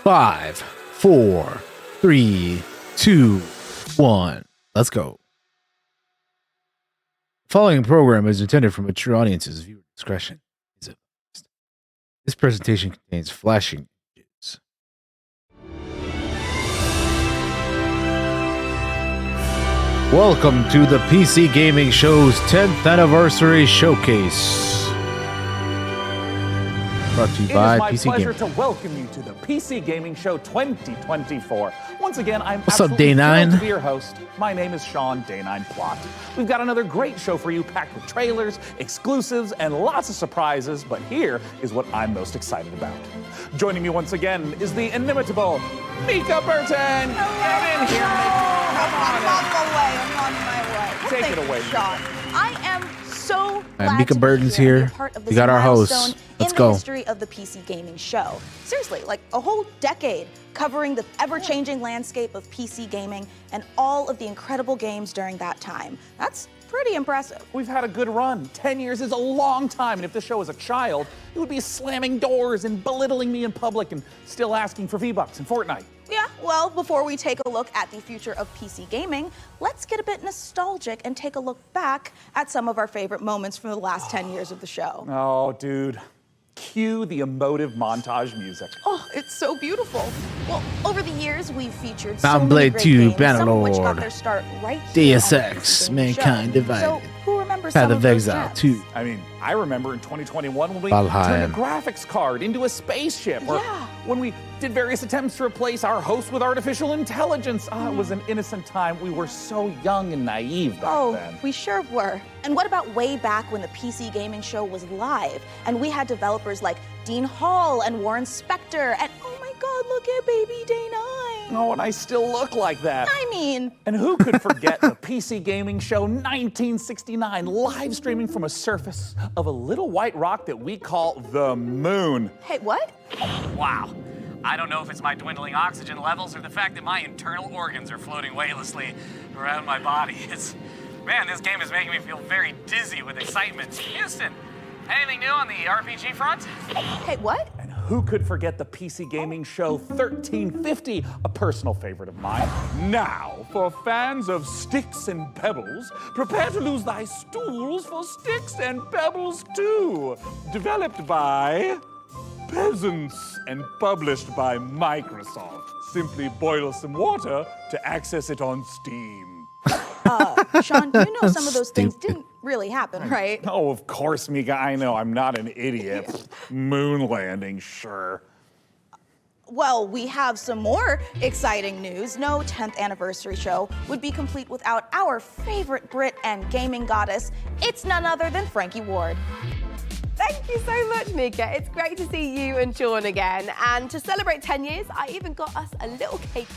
5, 4, 3, 2, 1. Let's go. The following program is intended for mature audiences. Viewer discretion is advised. This presentation contains flashing images. Welcome to the PC Gaming Show's 10th anniversary showcase. Brought to you by PC Gaming. It is my pleasure to welcome you to the PC Gaming Show 2024. Once again, I'm What's up, absolutely Day9? thrilled to be your host. My name is Sean Day9 Plot. We've got another great show for you, packed with trailers, exclusives, and lots of surprises, but here is what I'm most excited about. Joining me once again is the inimitable Mika Burton. Get in here, Mika. Come on I'm on my way. Take it away, Sean. I am so glad Mika to Burton's be here and here. be a part of We this got our host. milestone Let's in go. the history of the PC gaming show. Seriously, like a whole decade covering the ever-changing landscape of PC gaming and all of the incredible games during that time. That's pretty impressive. We've had a good run. 10 years is a long time, and if this show was a child, it would be slamming doors and belittling me in public and still asking for V-Bucks in Fortnite. Yeah, well, before we take a look at the future of PC gaming, let's get a bit nostalgic and take a look back at some of our favorite moments from the last 10 years of the show. Oh, dude. Cue the emotive montage music. Oh, it's so beautiful. Well, over the years, we've featured Mount so many Blade great 2, games, Bannerlord, some of which got their start right here Deus on the Ex, PC Gaming Mankind Show. Divided, So, who remembers Path some of those Exile gems? 2. I mean, I remember in 2021 when we Valheim. turned a graphics card into a spaceship, or Yeah. when we did various attempts to replace our host with artificial intelligence. It was an innocent time. We were so young and naive back Oh, then. we sure were. And what about way back when the PC Gaming Show was live and we had developers like Dean Hall and Warren Spector and oh my God, look at baby Day9. Oh, and I still look like that. I mean, And who could forget the PC Gaming Show 1969, live streaming from a surface of a little white rock that we call the moon? hey, what? Wow. I don't know if it's my dwindling oxygen levels or the fact that my internal organs are floating weightlessly around my body. Man, this game is making me feel very dizzy with excitement. Houston, anything new on the RPG front? Hey, what? And who could forget the PC Gaming Show 1350, a personal favorite of mine? Now, for fans of Sticks and Pebbles, prepare to lose thy stools for Sticks and Pebbles 2. Developed by peasants and published by Microsoft. Simply boil some water to access it on Steam. Sean, you know some of those things Stupid. didn't really happen, right? Oh, of course, Mika, I know, I'm not an idiot. Moon landing, sure. Well, we have some more exciting news. No 10th anniversary show would be complete without our favorite Brit and gaming goddess. It's none other than Frankie Ward. Thank you so much, Mika. It's great to see you and Sean again. And to celebrate 10 years, I even got us a little cake.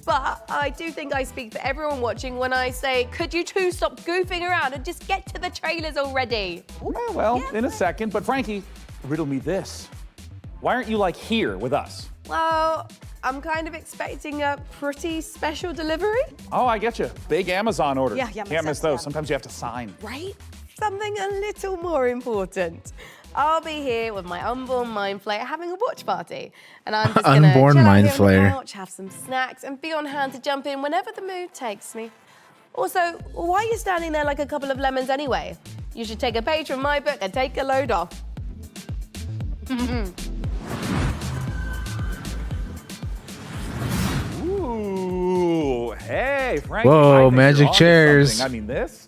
But I do think I speak for everyone watching when I say, could you two stop goofing around and just get to the trailers already? Well, in a second, but Frankie, riddle me this. Why aren't you like here with us? Well, I'm kind of expecting a pretty special delivery. Oh, I get you. Big Amazon orders. Yeah, makes Can't miss sense, those. yeah. Sometimes you have to sign. Right? Something a little more important. I'll be here with my unborn mind flayer having a watch party. And I'm just gonna Unborn chill out mind here on the flayer. couch, have some snacks, and be on hand to jump in whenever the mood takes me. Also, why are you standing there like a couple of lemons anyway? You should take a page from my book and take a load off. Ooh, hey, Frankie. Whoa, I think magic you're onto chairs. something. I mean, this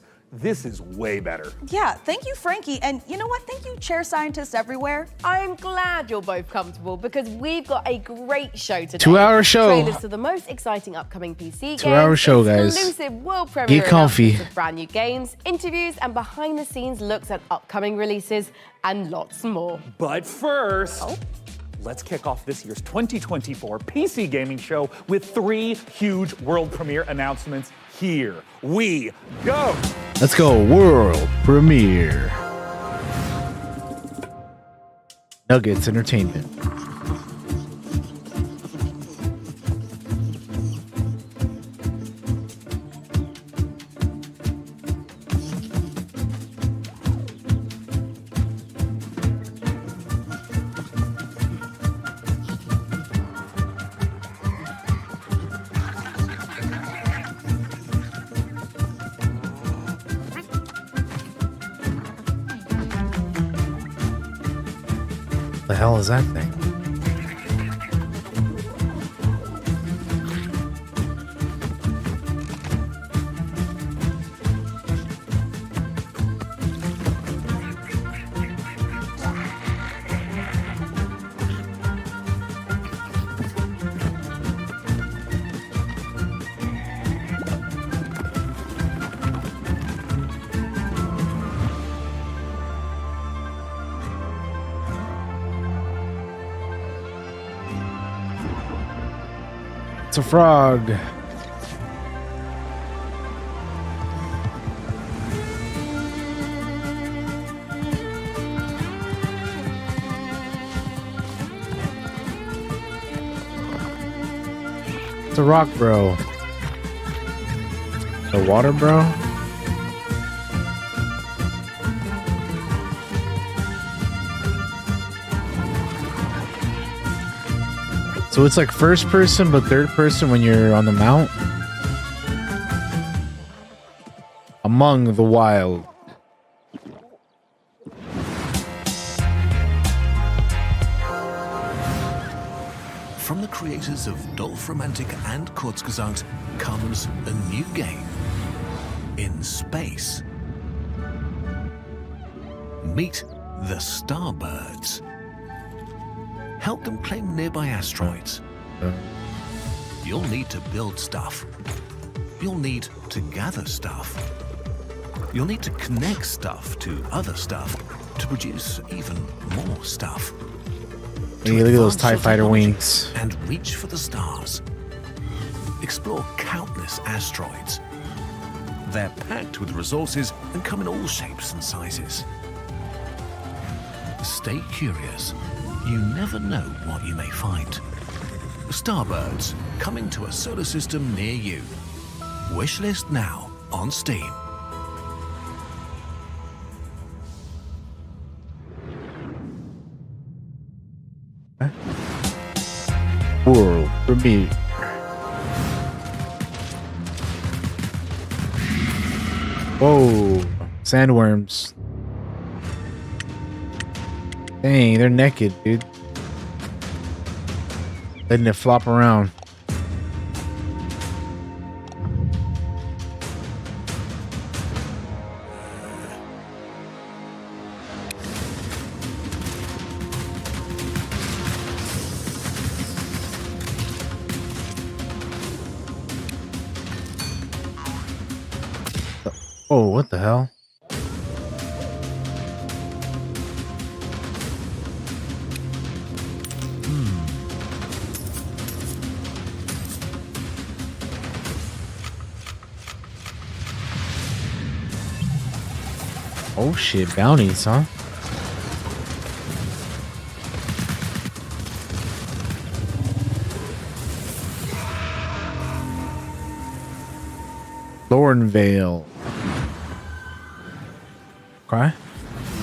is way better. Yeah, thank you, Frankie. And you know what? Thank you, chair scientists everywhere. I'm glad you're both comfortable because we've got a great show today. 2-hour show. Trailers to the most exciting upcoming PC games. 2-hour show, guys. Exclusive world premiere Get comfy. announcements of brand new games, interviews, and behind-the-scenes looks at upcoming releases, and lots more. But first, let's kick off this year's 2024 PC Gaming Show with 3 huge world premiere announcements. Here we go. Let's go. World premiere. Nuggets Entertainment. The hell is that thing? It's a frog. It's a rock, bro. The water, bro. So it's like first person, but third person when you're on the mount. Among the Wild. From the creators of Dolph-Romantic and Kurzgesagt comes a new game in space. Meet the Starbirds. Help them claim nearby asteroids. You'll need to build stuff. You'll need to gather stuff. You'll need to connect stuff to other stuff to produce even more stuff. Hey, look at those TIE fighter wings. And reach for the stars. Explore countless asteroids. They're packed with resources and come in all shapes and sizes. Stay curious. You never know what you may find. Starbirds, coming to a solar system near you. Wishlist now on Steam. World premiere. Whoa, sandworms. Dang, they're naked, dude. Letting it flop around. Oh, what the hell? Oh shit, bounties, huh? Lorn Vale. Okay.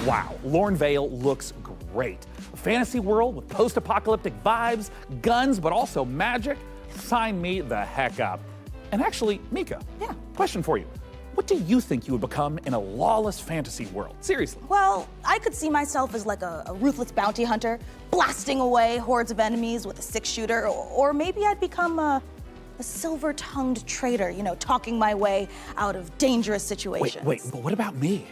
Wow, Lorn Vale looks great. A fantasy world with post-apocalyptic vibes, guns, but also magic. Sign me the heck up. And actually, Mika, question for you. What do you think you would become in a lawless fantasy world? Seriously. Well, I could see myself as like a ruthless bounty hunter, blasting away hordes of enemies with a six-shooter, or maybe I'd become a silver-tongued traitor, you know, talking my way out of dangerous situations. Wait, but what about me?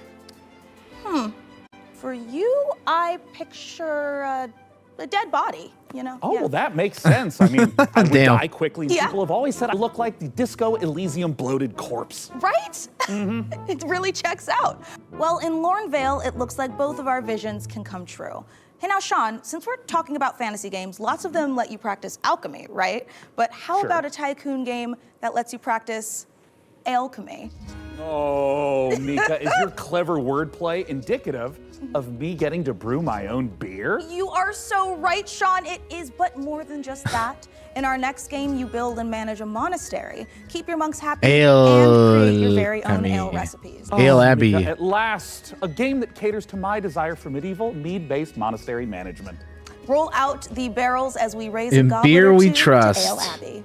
For you, I picture a dead body, you know? Oh, well, that makes sense. I mean, I would Damn. die quickly. Yeah. People have always said I look like the Disco Elysium bloated corpse. Right? It really checks out. Well, in Lorn Vale, it looks like both of our visions can come true. Hey, now, Sean, since we're talking about fantasy games, lots of them let you practice alchemy, right? But how Sure. about a tycoon game that lets you practice alchemy? Oh, Mika, is your clever wordplay indicative of me getting to brew my own beer? You are so right, Sean. It is, but more than just that. In our next game, you build and manage a monastery, keep your monks happy, and create your very own Alchemy. ale recipes. Hail Abbey. Mika, at last, a game that caters to my desire for medieval, mead-based monastery management. Roll out the barrels as we raise In a goblet beer or we two to trust. Ale Abbey.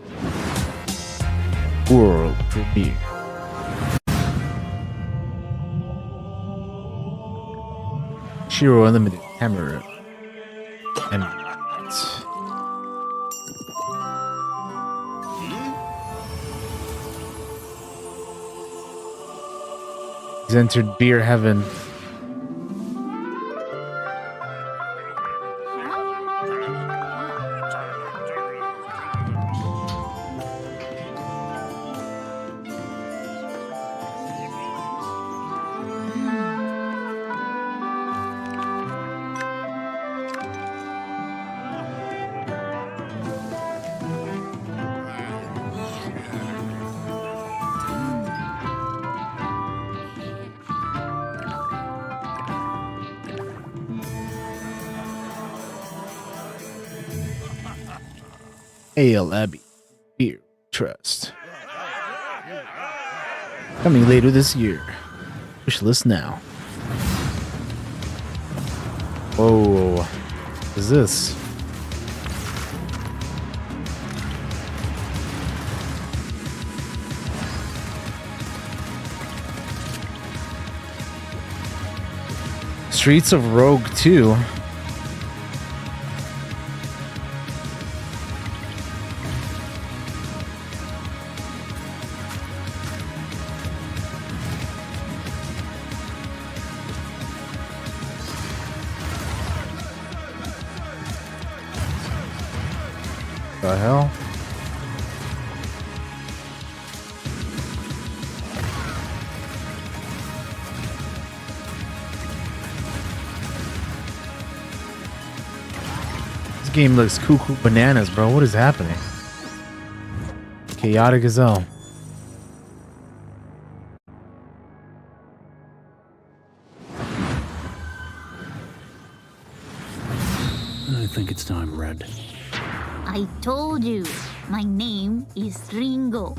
World premiere. Shiro Unlimited camera. And he's entered beer heaven. Ale Abbey Beer Trust. Coming later this year. Wish list now. Whoa. What is this? Streets of Rogue 2. The hell? This game looks cuckoo bananas, bro. What is happening? Chaotic as hell. I think it's time, Red. I told you, my name is Ringo.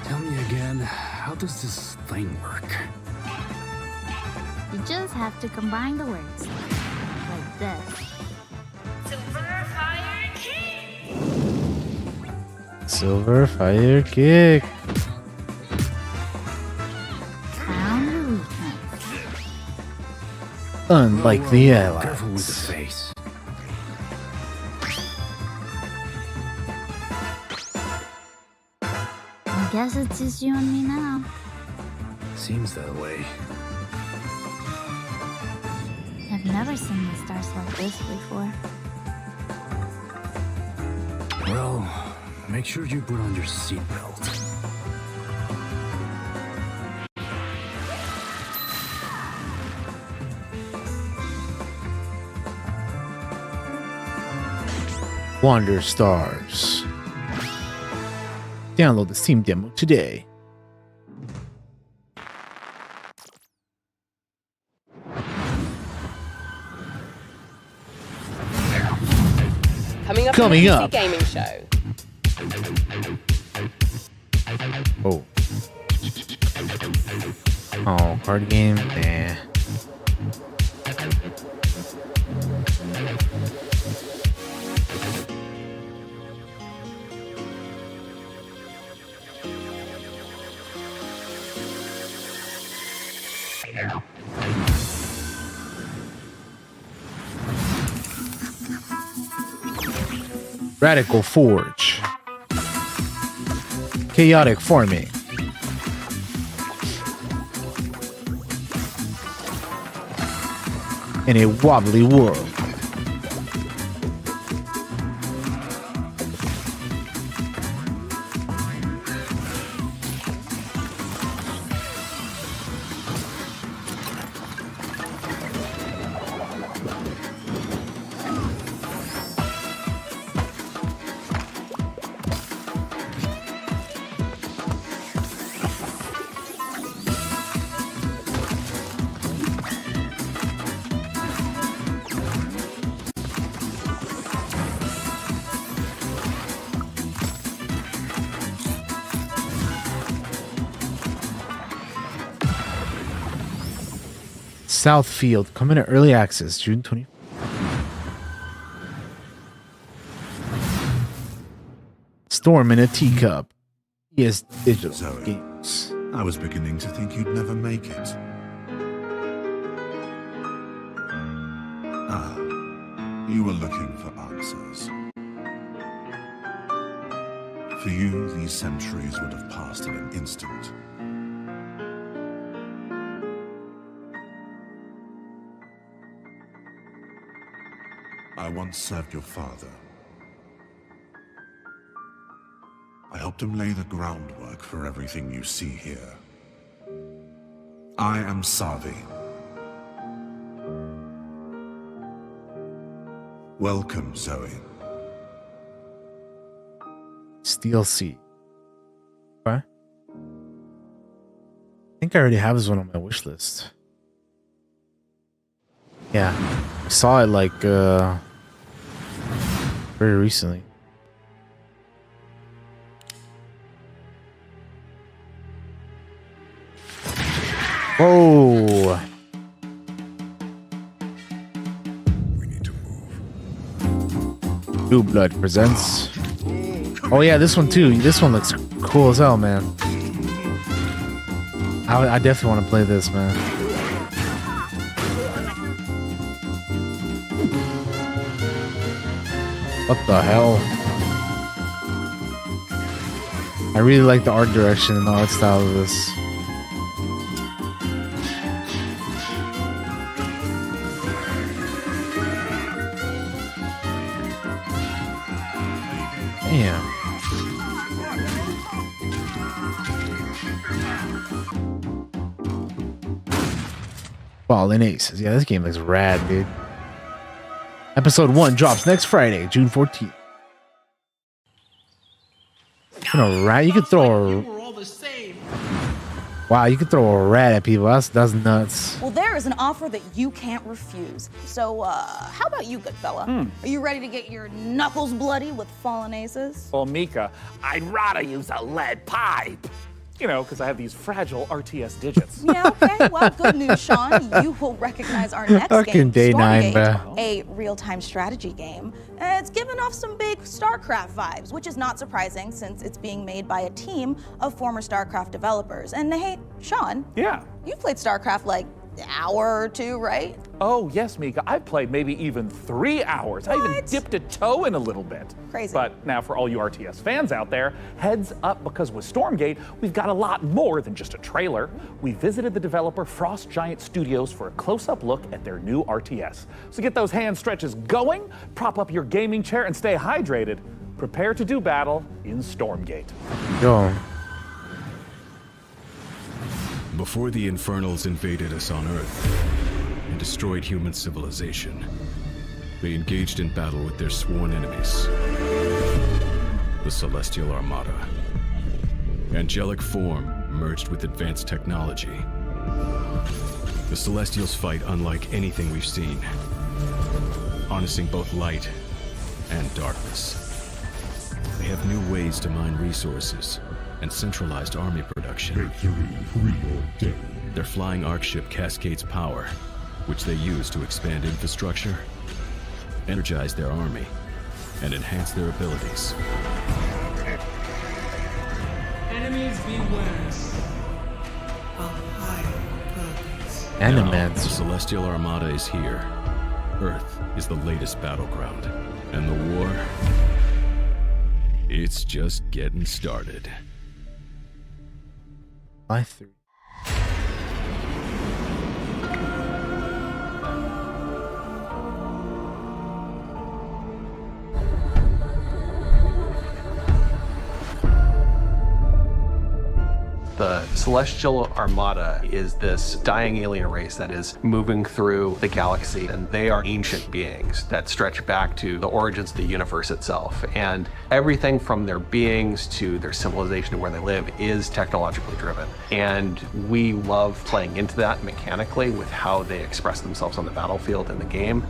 Tell me again, how does this thing work? You just have to combine the words. Like this. Silver Fire Kick! Silver Fire Kick. Found the weakness. Unlike the Careful with the allies. face. I guess it's just you and me now. Seems that way. I've never seen the stars like this before. Well, make sure you put on your seatbelt. Wander Stars. Download the Steam demo today. Coming up. on the PC Gaming Show. Oh. Oh, card game? Nah. Radical Forge. Chaotic Farming. In a wobbly world. Southfield, coming to early access June 20. Storm in a Teacup. Yes, digital Zoe. games. I was beginning to think you'd never make it. You were looking for answers. For you, these centuries would have passed in an instant. I once served your father. I helped him lay the groundwork for everything you see here. I am Savi. Welcome, Zoe. Steel Sea. Okay. I think I already have this one on my wish list. Yeah. I saw it like very recently. Whoa. We need to move. New Blood presents. Oh yeah, this one too. This one looks cool as hell, man. I definitely want to play this, man. What the hell? I really like the art direction and the art style of this. Damn. Fallen Aces. Yeah, this game looks rad, dude. Episode 1 drops next Friday, June 14th. You know, rat. You could throw a. Wow, you could throw a rat at people. That's nuts. Well, there is an offer that you can't refuse. So, how about you, good fella? Are you ready to get your knuckles bloody with fallen aces? Well, Mika, I'd rather use a lead pipe. You know, because I have these fragile RTS digits. Yeah, okay. Well, good news, Sean. You will recognize our next Fucking game, day 9, Stormgate, bro. a real-time strategy game. It's giving off some big StarCraft vibes, which is not surprising since it's being made by a team of former StarCraft developers. And hey, Sean, Yeah. you've played StarCraft like an hour or two, right? Oh, yes, Mika. I've played maybe even 3 hours. I even What? dipped a toe in a little bit. Crazy. But now for all you RTS fans out there, heads up, because with Stormgate, we've got a lot more than just a trailer. We visited the developer Frost Giant Studios for a close-up look at their new RTS. So get those hand stretches going, prop up your gaming chair, and stay hydrated. Prepare to do battle in Stormgate. Yo. Before the Infernals invaded us on Earth and destroyed human civilization, they engaged in battle with their sworn enemies, the Celestial Armada. Angelic form merged with advanced technology. The Celestials fight unlike anything we've seen, harnessing both light and darkness. They have new ways to mine resources and centralized army production. Their flying arc ship cascades power, which they use to expand infrastructure, energize their army, and enhance their abilities. Enemies beware. Now, Animats. the Celestial Armada is here. Earth is the latest battleground, and the war, it's just getting started. By 3. The Celestial Armada is this dying alien race that is moving through the galaxy, and they are ancient beings that stretch back to the origins of the universe itself. And everything from their beings to their civilization to where they live is technologically driven. And we love playing into that mechanically with how they express themselves on the battlefield in the game.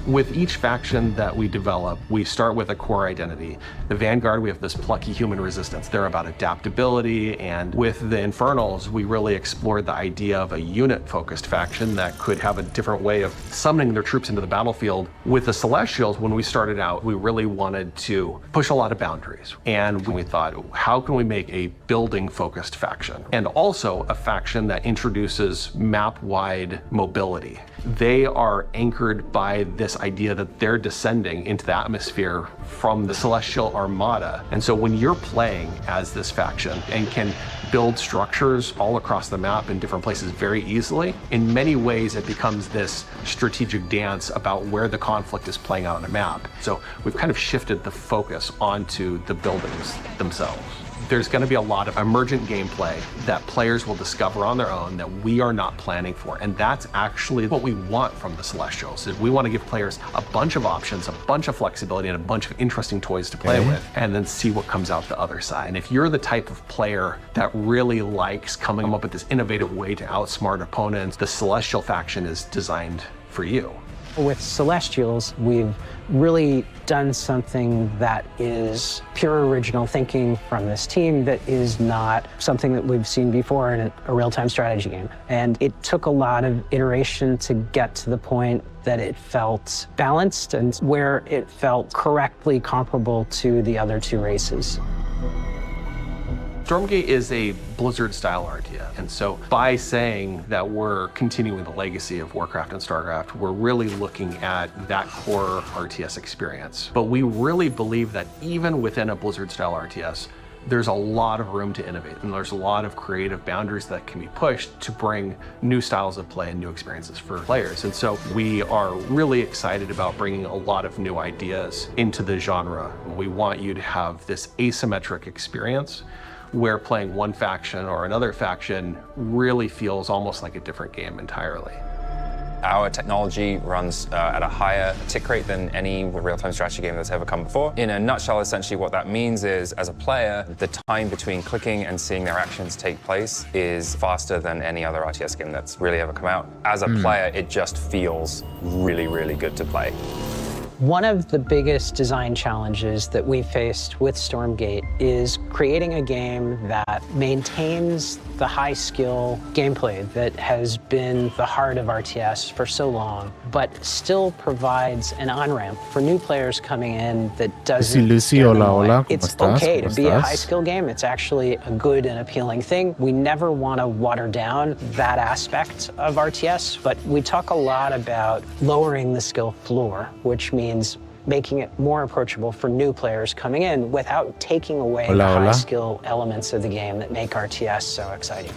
With each faction that we develop, we start with a core identity. The Vanguard, we have this plucky human resistance. They're about adaptability, and with the Infernals, we really explored the idea of a unit-focused faction that could have a different way of summoning their troops into the battlefield. With the Celestials, when we started out, we really wanted to push a lot of boundaries. And we thought, how can we make a building-focused faction? And also a faction that introduces map-wide mobility. They are anchored by this idea that they're descending into the atmosphere from the Celestial Armada. And so when you're playing as this faction and can build structures all across the map in different places very easily, in many ways it becomes this strategic dance about where the conflict is playing out on a map. So we've kind of shifted the focus onto the buildings themselves. There's going to be a lot of emergent gameplay that players will discover on their own that we are not planning for. And that's actually what we want from the Celestials. Is we want to give players a bunch of options, a bunch of flexibility, and a bunch of interesting toys to play with, and then see what comes out the other side. And if you're the type of player that really likes coming up with this innovative way to outsmart opponents, the Celestial faction is designed for you. With Celestials, we've really done something that is pure original thinking from this team that is not something that we've seen before in a real-time strategy game. And it took a lot of iteration to get to the point that it felt balanced and where it felt correctly comparable to the other two races. Stormgate is a Blizzard-style RTS, and so by saying that we're continuing the legacy of Warcraft and StarCraft, we're really looking at that core RTS experience. But we really believe that even within a Blizzard-style RTS, there's a lot of room to innovate, and there's a lot of creative boundaries that can be pushed to bring new styles of play and new experiences for players. And so we are really excited about bringing a lot of new ideas into the genre. We want you to have this asymmetric experience where playing one faction or another faction really feels almost like a different game entirely. Our technology runs at a higher tick rate than any real-time strategy game that's ever come before. In a nutshell, essentially what that means is, as a player, the time between clicking and seeing their actions take place is faster than any other RTS game that's really ever come out. As a player, it just feels really, really good to play. One of the biggest design challenges that we faced with Stormgate is creating a game that maintains the high-skill gameplay that has been the heart of RTS for so long, but still provides an on-ramp for new players coming in that doesn't scare them away. It's okay to be a high-skill game. It's actually a good and appealing thing. We never want to water down that aspect of RTS, but we talk a lot about lowering the skill floor, which means making it more approachable for new players coming in without taking away the high-skill elements of the game that make RTS so exciting.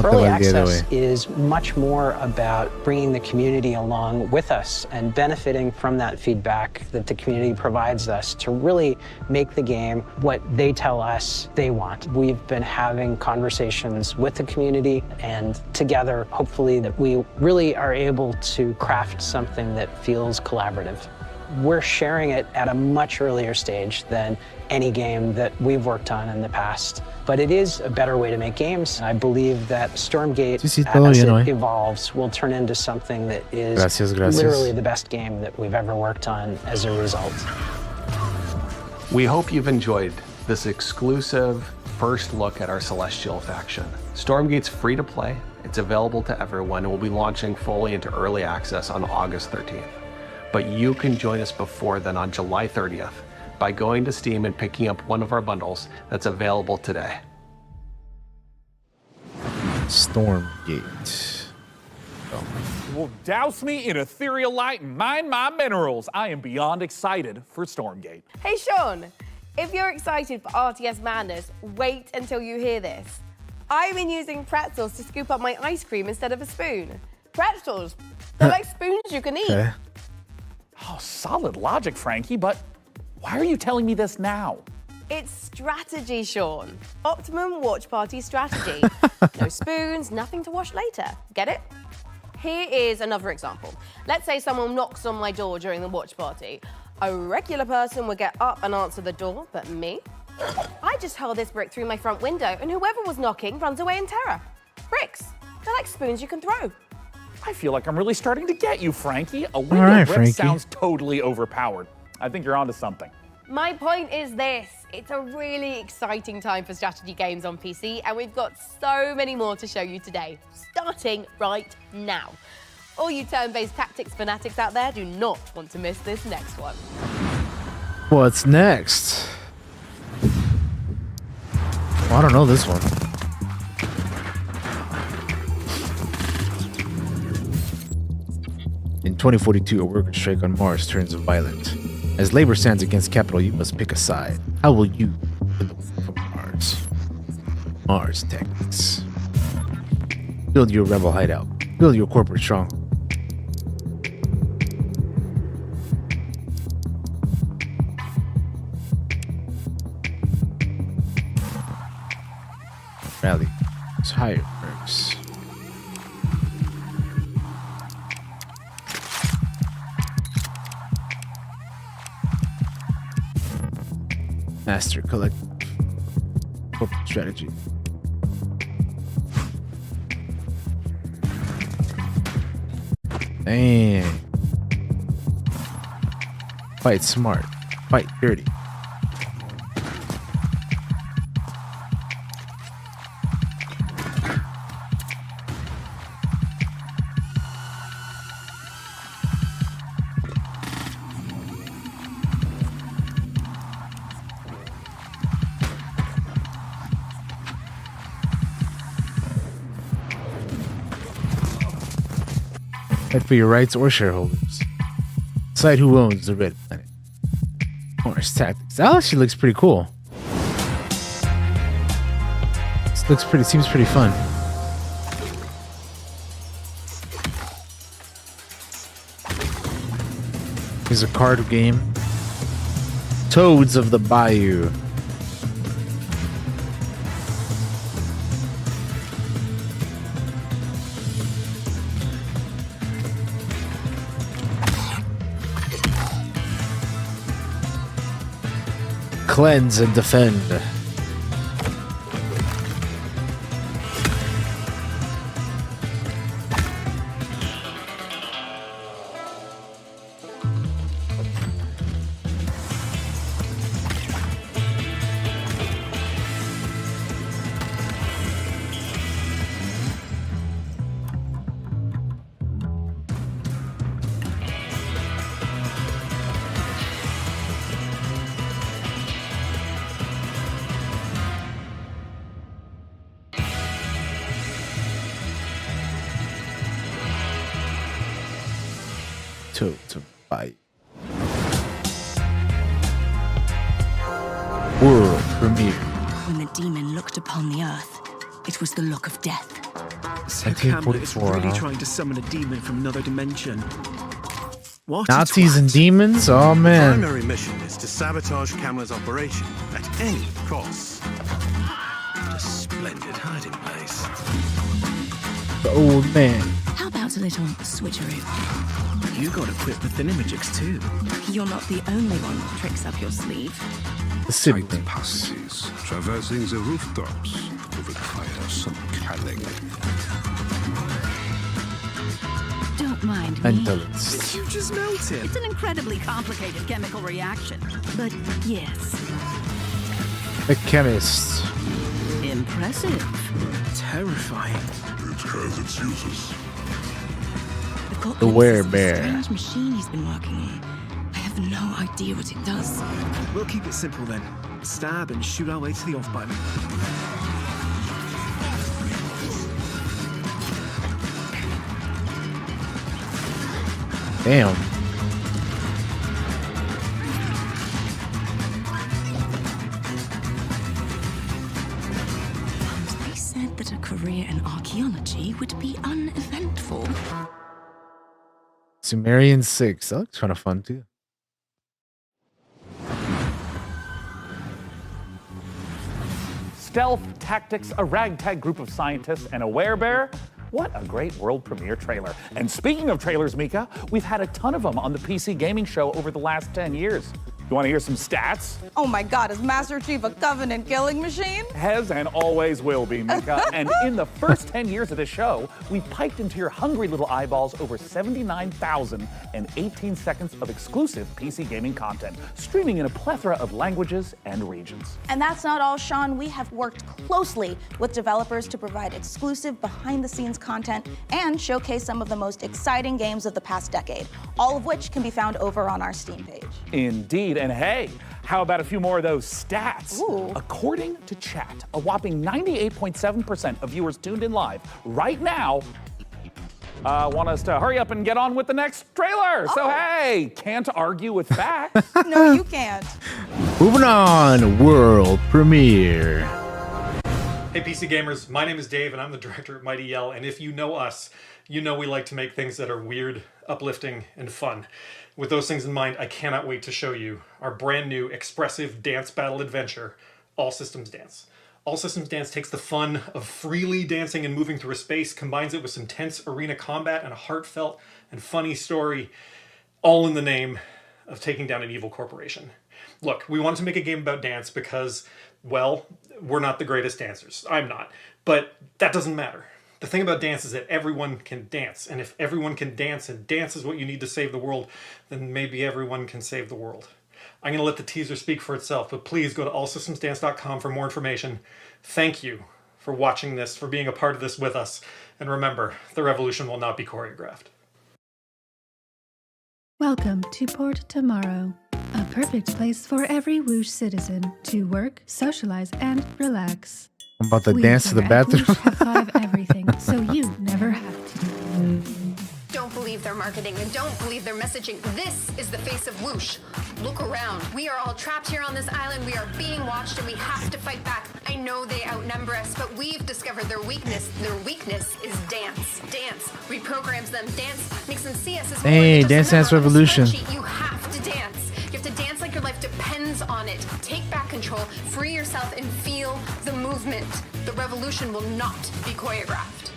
Early access is much more about bringing the community along with us and benefiting from that feedback that the community provides us to really make the game what they tell us they want. We've been having conversations with the community, and together, hopefully, that we really are able to craft something that feels collaborative. We're sharing it at a much earlier stage than any game that we've worked on in the past. But it is a better way to make games. I believe that Stormgate, as it evolves, will turn into something that is literally the best game that we've ever worked on as a result. We hope you've enjoyed this exclusive first look at our Celestial faction. Stormgate's free to play. It's available to everyone, and we'll be launching fully into early access on August 13th. But you can join us before then on July 30th by going to Steam and picking up one of our bundles that's available today. Stormgate. You will douse me in ethereal light and mine my minerals. I am beyond excited for Stormgate. Hey, Sean, if you're excited for RTS madness, wait until you hear this. I've been using pretzels to scoop up my ice cream instead of a spoon. Pretzels, they're like spoons you can eat. Okay. Oh, solid logic, Frankie, but why are you telling me this now? It's strategy, Sean. Optimum watch party strategy. No spoons, nothing to wash later. Get it? Here is another example. Let's say someone knocks on my door during the watch party. A regular person would get up and answer the door, but me? I just hurl this brick through my front window, and whoever was knocking runs away in terror. Bricks, they're like spoons you can throw. I feel like I'm really starting to get you, Frankie. A window right, brick Frankie. sounds totally overpowered. I think you're onto something. My point is this. It's a really exciting time for strategy games on PC, and we've got so many more to show you today, starting right now. All you turn-based tactics fanatics out there do not want to miss this next one. What's next? Well, I don't know this one. In 2042, a worker strike on Mars turns violent. As labor stands against capital, you must pick a side. How will you from Mars? Mars tactics. Build your rebel hideout. Build your corporate stronghold. Rally. Higher perks. Master collective. Corporate strategy. Dang. Fight smart. Fight dirty. Fight for your rights or shareholders. Decide who owns the red planet. Mars tactics. That actually looks pretty cool. This looks pretty. Seems pretty fun. Here's a card game. Toads of the Bayou. Cleanse and defend. To buy world premiere. When the demon looked upon the earth, it was the look of death. So Hamlet is 1944, really huh? trying to summon a demon from another dimension. What a Nazis twat. and demons? Oh man. Primary mission is to sabotage Camera's operation at any cost. What a splendid hiding place. The old man. How about a little switcheroo? You got equipped with thinamajigs too. You're not the only one with tricks up your sleeve. The city Tight passages, traversing the rooftops, will require some cunning. Don't mind me. Mentalist. You just melted. It's an incredibly complicated chemical reaction. But yes. The chemist. Impressive. Terrifying. It has its uses. The werebear. Strange machine he's been working on. I have no idea what it does. We'll keep it simple then. Stab and shoot our way to the off button. Damn. They said that a career in archaeology would be uneventful. Sumerian 6. That looks kind of fun too. Stealth Tactics, a ragtag group of scientists, and a werebear. What a great world premiere trailer. And speaking of trailers, Mika, we've had a ton of them on the PC gaming show over the last 10 years. You want to hear some stats? Oh my God, is Master Chief a Covenant killing machine? Has and always will be, Mika. And in the first 10 years of this show, we've piped into your hungry little eyeballs over 79,018 seconds of exclusive PC gaming content, streaming in a plethora of languages and regions. And that's not all, Sean. We have worked closely with developers to provide exclusive behind-the-scenes content and showcase some of the most exciting games of the past decade, all of which can be found over on our Steam page. Indeed, and hey, how about a few more of those stats? Ooh. According to chat, a whopping 98.7% of viewers tuned in live right now want us to hurry up and get on with the next trailer. Oh. So hey, can't argue with facts. No, you can't. Moving on, world premiere. Hey PC gamers, my name is Dave and I'm the director at Mighty Yell, and if you know us, you know we like to make things that are weird, uplifting, and fun. With those things in mind, I cannot wait to show you our brand new expressive dance battle adventure, All Systems Dance. All Systems Dance takes the fun of freely dancing and moving through a space, combines it with some tense arena combat and a heartfelt and funny story, all in the name of taking down an evil corporation. Look, we wanted to make a game about dance because, well, we're not the greatest dancers. I'm not. But that doesn't matter. The thing about dance is that everyone can dance. And if everyone can dance, and dance is what you need to save the world, then maybe everyone can save the world. I'm going to let the teaser speak for itself, but please go to allsystemsdance.com for more information. Thank you for watching this, for being a part of this with us. And remember, the revolution will not be choreographed. Welcome to Port Tomorrow, a perfect place for every Whoosh citizen to work, socialize, and relax. I'm about to We dance to the here at bathroom. Whoosh have five everything, so you never have to. Don't believe their marketing and don't believe their messaging. This is the face of Whoosh. Look around. We are all trapped here on this island. We are being watched and we have to fight back. I know they outnumber us, but we've discovered their weakness. Their weakness is dance. Dance reprograms them. Dance makes them see us as more Hey, than just a Dance number Dance on a Revolution. spreadsheet. You have to dance. You have to dance like your life depends on it. Take back control, free yourself, and feel the movement. The revolution will not be choreographed.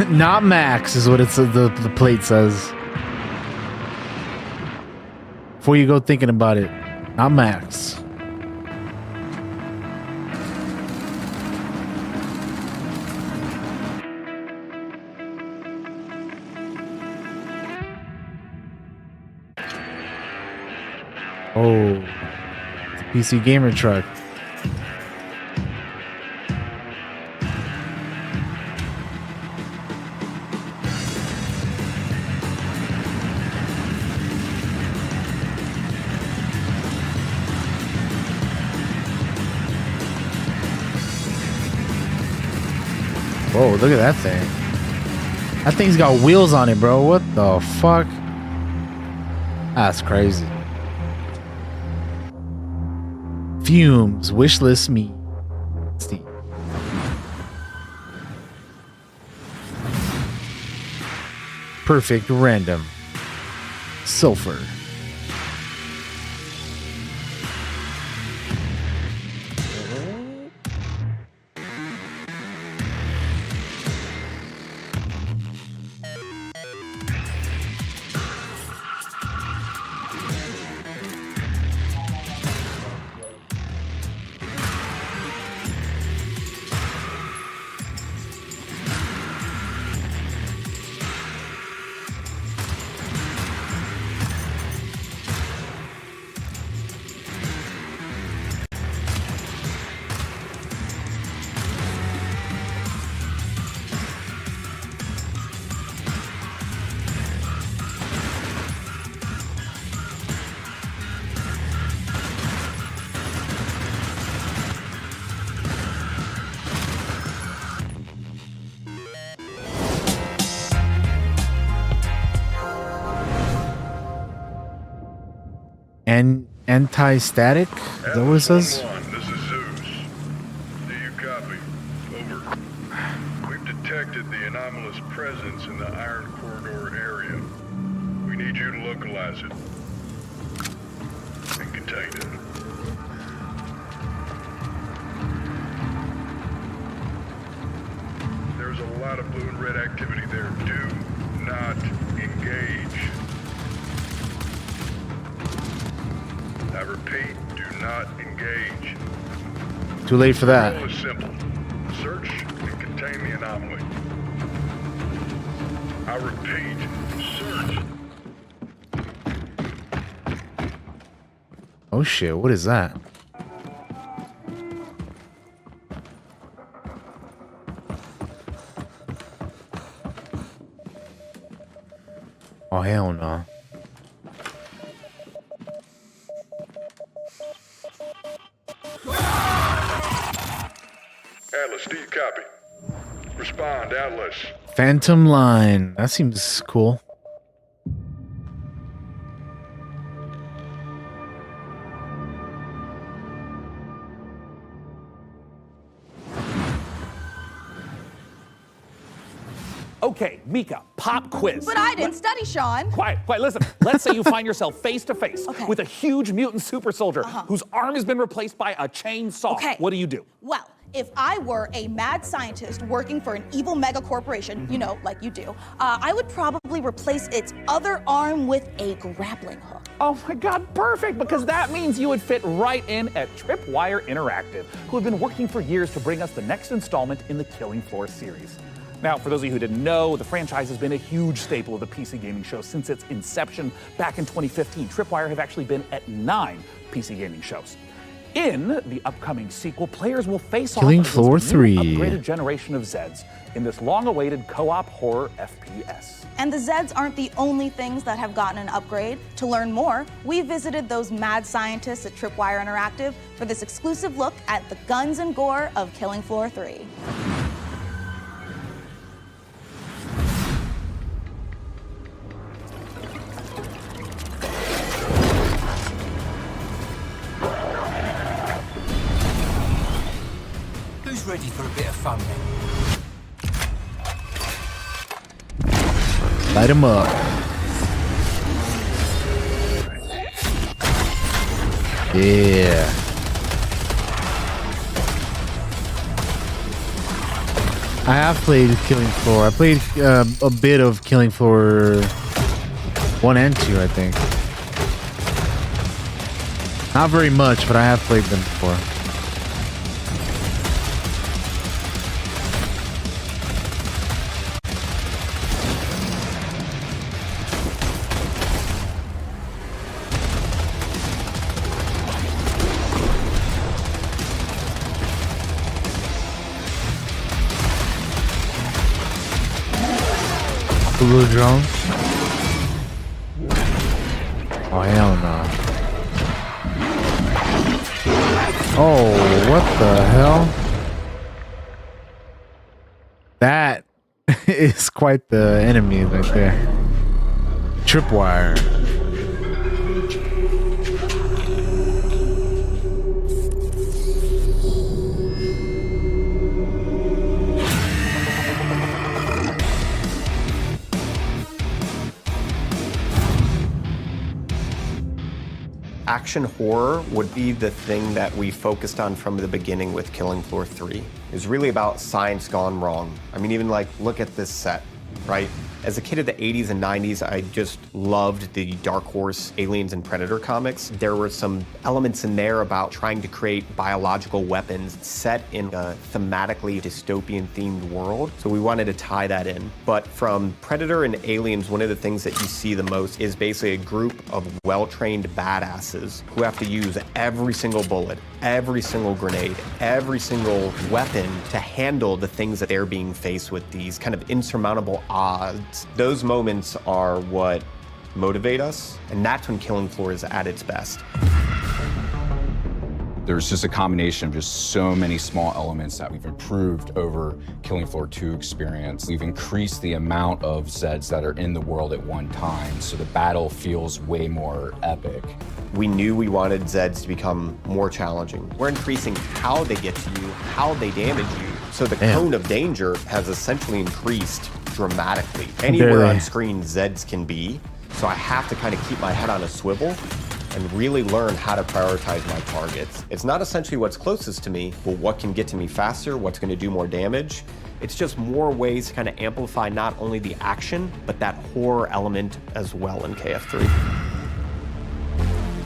Not Max is what it's the plate says. Before you go thinking about it, not Max. Oh, it's a PC gamer truck. Whoa, look at that thing. That thing's got wheels on it, bro. What the fuck? That's crazy. Fumes, wishlist me. Steve. Perfect random. Sulfur. And anti-static? Is that what it says? This is Zeus. Do you copy? Over. We've detected the anomalous presence in the Iron Corridor area. We need you to localize it and contain it. There's a lot lot of blue and red activity there. Do not engage. I repeat, do not engage. Too late for that. The goal is simple. Search and contain the anomaly. I repeat, search. Oh shit, what is that? Oh hell no. Atlas, do you copy? Respond, Atlas. Phantom line. That seems cool. Okay, Mika, pop quiz. But I didn't study, Sean. Quiet, listen. Let's say you find yourself face to face Okay. with a huge mutant super soldier whose arm has been replaced by a chainsaw. Okay. What do you do? Well, if I were a mad scientist working for an evil mega corporation, you know, like you do, I would probably replace its other arm with a grappling hook. Oh my God, perfect, because that means you would fit right in at Tripwire Interactive, who have been working for years to bring us the next installment in the Killing Floor series. Now, for those of you who didn't know, the franchise has been a huge staple of the PC gaming show since its inception back in 2015. Tripwire have actually been at 9 PC gaming shows. In the upcoming sequel, players will face Killing off Floor against a new 3. upgraded generation of Zeds in this long-awaited co-op horror FPS. And the Zeds aren't the only things that have gotten an upgrade. To learn more, we visited those mad scientists at Tripwire Interactive for this exclusive look at the guns and gore of Killing Floor 3. Who's ready for a bit of fun then? Light him up. Yeah. I have played Killing Floor. I played a bit of Killing Floor 1 and 2, I think. Not very much, but I have played them before. Blue drone. Oh hell no. Oh, what the hell? That is quite the enemy right there. Tripwire. Action horror would be the thing that we focused on from the beginning with Killing Floor 3. It was really about science gone wrong. I mean, even like, look at this set, right? As a kid of the 80s and 90s, I just loved the Dark Horse Aliens and Predator comics. There were some elements in there about trying to create biological weapons set in a thematically dystopian themed world. So we wanted to tie that in. But from Predator and Aliens, one of the things that you see the most is basically a group of well-trained badasses who have to use every single bullet, every single grenade, every single weapon to handle the things that they're being faced with, these kind of insurmountable odds. Those moments are what motivate us, and that's when Killing Floor is at its best. There's just a combination of just so many small elements that we've improved over Killing Floor 2 experience. We've increased the amount of Zeds that are in the world at one time, so the battle feels way more epic. We knew we wanted Zeds to become more challenging. We're increasing how they get to you, how they damage you, so the cone of danger has essentially increased dramatically. Anywhere on screen Zeds can be, so I have to kind of keep my head on a swivel and really learn how to prioritize my targets. It's not essentially what's closest to me, but what can get to me faster, what's going to do more damage. It's just more ways to kind of amplify not only the action, but that horror element as well in KF3.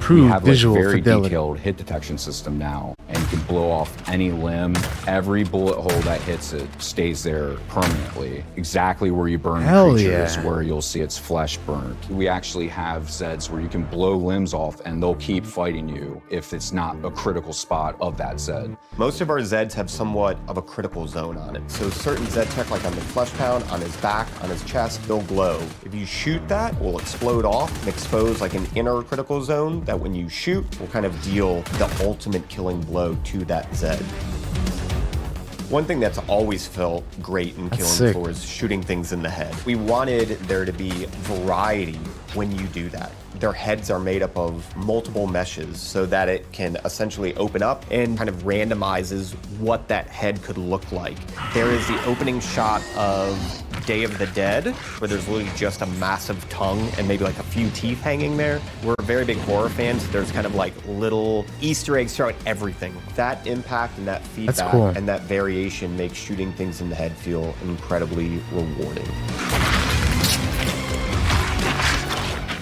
We have like visual very fidelity. detailed hit detection system now, and you can blow off any limb. Every bullet hole that hits it stays there permanently. Exactly where you burn Hell the creature is yeah. where you'll see its flesh burnt. We actually have Zeds where you can blow limbs off and they'll keep fighting you if it's not a critical spot of that Zed. Most of our Zeds have somewhat of a critical zone on it. So certain Zed tech, like on the flesh pound, on his back, on his chest, they'll glow. If you shoot that, it will explode off and expose like an inner critical zone that when you shoot will kind of deal the ultimate killing blow to that Zed. One thing that's always felt great in That's Killing sick. Floor is shooting things in the head. We wanted there to be variety when you do that. Their heads are made up of multiple meshes so that it can essentially open up and kind of randomizes what that head could look like. There is the opening shot of Day of the Dead, where there's literally just a massive tongue and maybe like a few teeth hanging there. We're very big horror fans. There's kind of like little Easter eggs throughout everything. That impact and that feedback cool. and that variation makes shooting things in the head feel incredibly rewarding.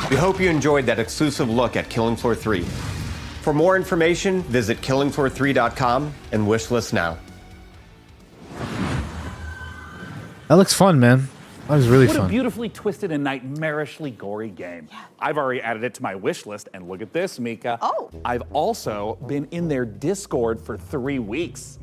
We hope you enjoyed that exclusive look at Killing Floor 3. For more information, visit killingfloor3.com and wishlist now. That looks fun, man. That was really What a fun. beautifully twisted and nightmarishly gory game. I've already added it to my wish list, and look at this, Mika. Oh. I've also been in their Discord for 3 weeks.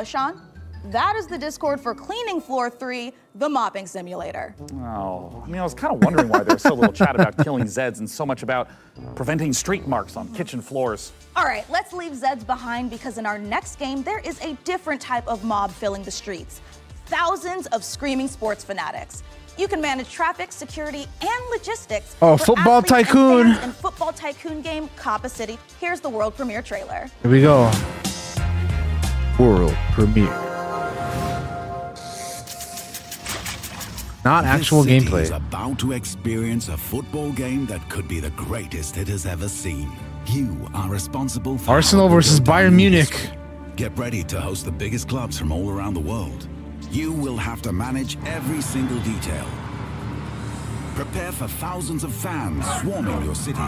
Sean, that is the Discord for Cleaning Floor 3, the mopping simulator. Oh, I mean, I was kind of wondering why there's so little chat about killing Zeds and so much about preventing streak marks on kitchen floors. All right, let's leave Zeds behind because in our next game, there is a different type of mob filling the streets. Thousands of screaming sports fanatics. You can manage traffic, security, and logistics. Oh, for Football athletes and Tycoon. fans in Football Tycoon game, COPA City. Here's the world premiere trailer. Here we go. World premiere. Not actual This city gameplay. is about to experience a football game that could be the greatest it has ever seen. You are responsible for Arsenal versus Bayern Munich. Get ready to host the biggest clubs from all around the world. You will have to manage every single detail. Prepare for thousands of fans swarming your city,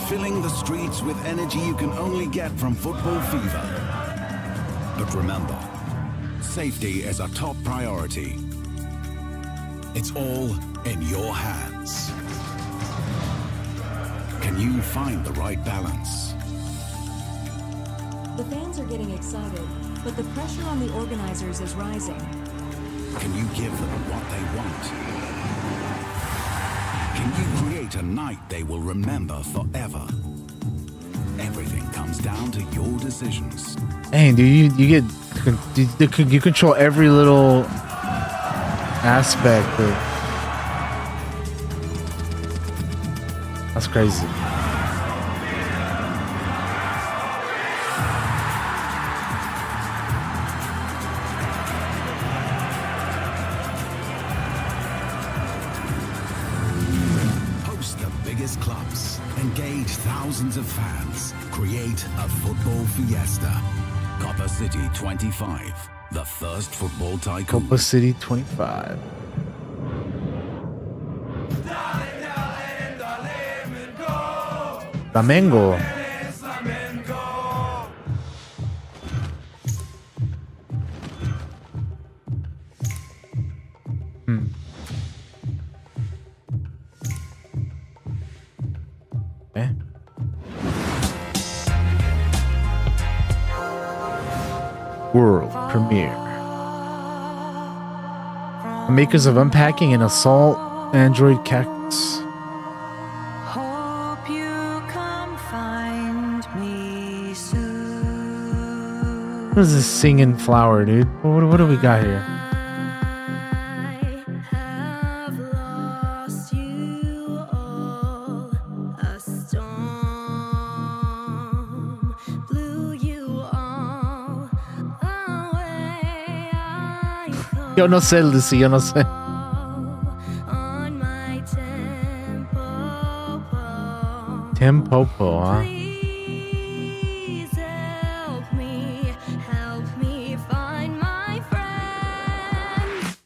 filling the streets with energy you can only get from football fever. But remember, safety is a top priority. It's all in your hands. Can you find the right balance? The fans are getting excited, but the pressure on the organizers is rising. Can you give them what they want? Can you create a night they will remember forever? Everything comes down to your decisions. Dang, dude, you control every little aspect of. That's crazy. Host the biggest clubs, engage thousands of fans, create a football fiesta. Copper City 25, the first football tycoon. Copa City 25. Flamengo. Okay. World premiere. The makers of Unpacking and Assault Android Cactus. Hope you come find me soon. What is this singing flower, dude? What do we got here? Have lost you all. A storm blew you all away. I Yo no sé, Lucy, yo no sé. on my Tempopo. Tempopo, huh? Please help me find my friends.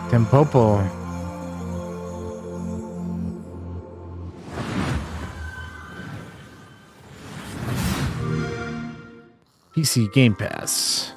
Tempopo. PC Game Pass.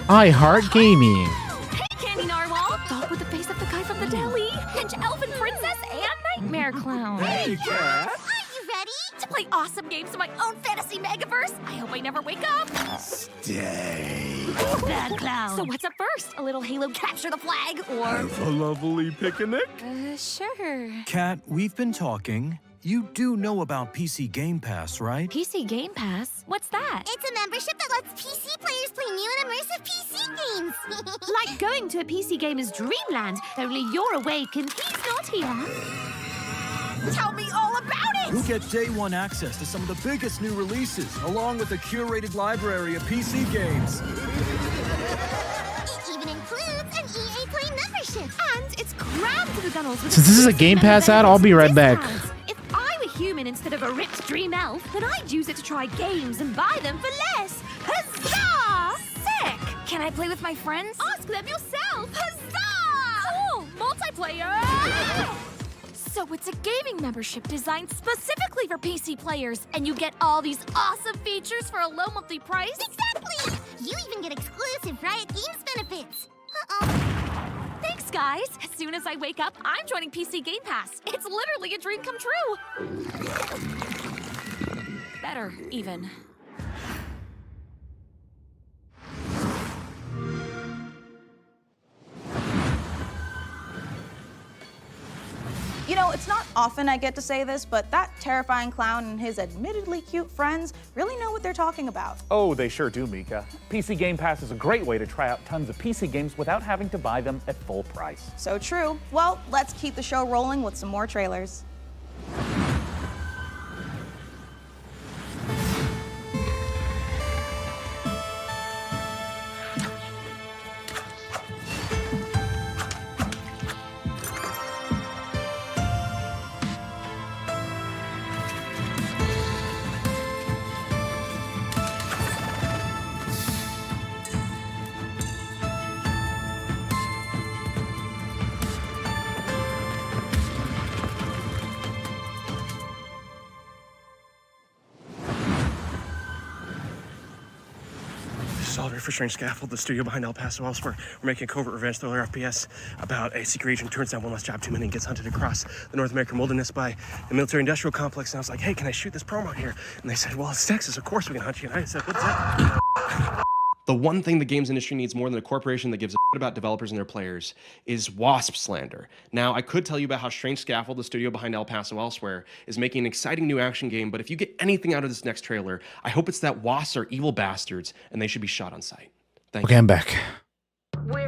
I Heart Gaming. Hey, Candy Narwhal! Dog with the face of the guy from the deli. Pinch Elfin Princess and Nightmare Clown. Hey, Cat! Are you ready to play awesome games in my own fantasy megaverse? I hope I never wake up. Stay. Bad Clown. So what's up first? A little Halo capture the flag or... Have a lovely picnic. Sure. Kat, we've been talking. You do know about PC Game Pass, right? PC Game Pass? What's that? It's a membership that lets PC players play new and immersive PC games. Like going to a PC gamer's dreamland, only you're awake and he's not here. Tell me all about it! You'll get day one access to some of the biggest new releases, along with a curated library of PC games. It even includes an EA Play membership. And it's crammed to the gunnels with... Since this is a Game Pass ad, I'll be right back. If I were human instead of a ripped dream elf, then I'd use it to try games and buy them for less. Huzzah! Sick! Can I play with my friends? Ask them yourself! Huzzah! Cool! Multiplayer! So it's a gaming membership designed specifically for PC players, and you get all these awesome features for a low monthly price? Exactly! You even get exclusive Riot Games benefits. Uh-oh. Thanks, guys. As soon as I wake up, I'm joining PC Game Pass. It's literally a dream come true. Better, even. You know, it's not often I get to say this, but that terrifying clown and his admittedly cute friends really know what they're talking about. Oh, they sure do, Mika. PC Game Pass is a great way to try out tons of PC games without having to buy them at full price. So true. Well, let's keep the show rolling with some more trailers. Solid for Strange Scaffold, the studio behind El Paso elsewhere. We're making a covert revenge thriller FPS about a secret agent turns down one last job too many and gets hunted across the North American wilderness by the military-industrial complex. And I was like, hey, can I shoot this promo here? And they said, well, it's Texas, of course we can hunt you. And I said, what's that? The one thing the games industry needs more than a corporation that gives a shit about developers and their players is WASP slander. Now, I could tell you about how Strange Scaffold, the studio behind El Paso elsewhere, is making an exciting new action game, but if you get anything out of this next trailer, I hope it's that WASPs are evil bastards and they should be shot on sight. Thank Okay, you. I'm back.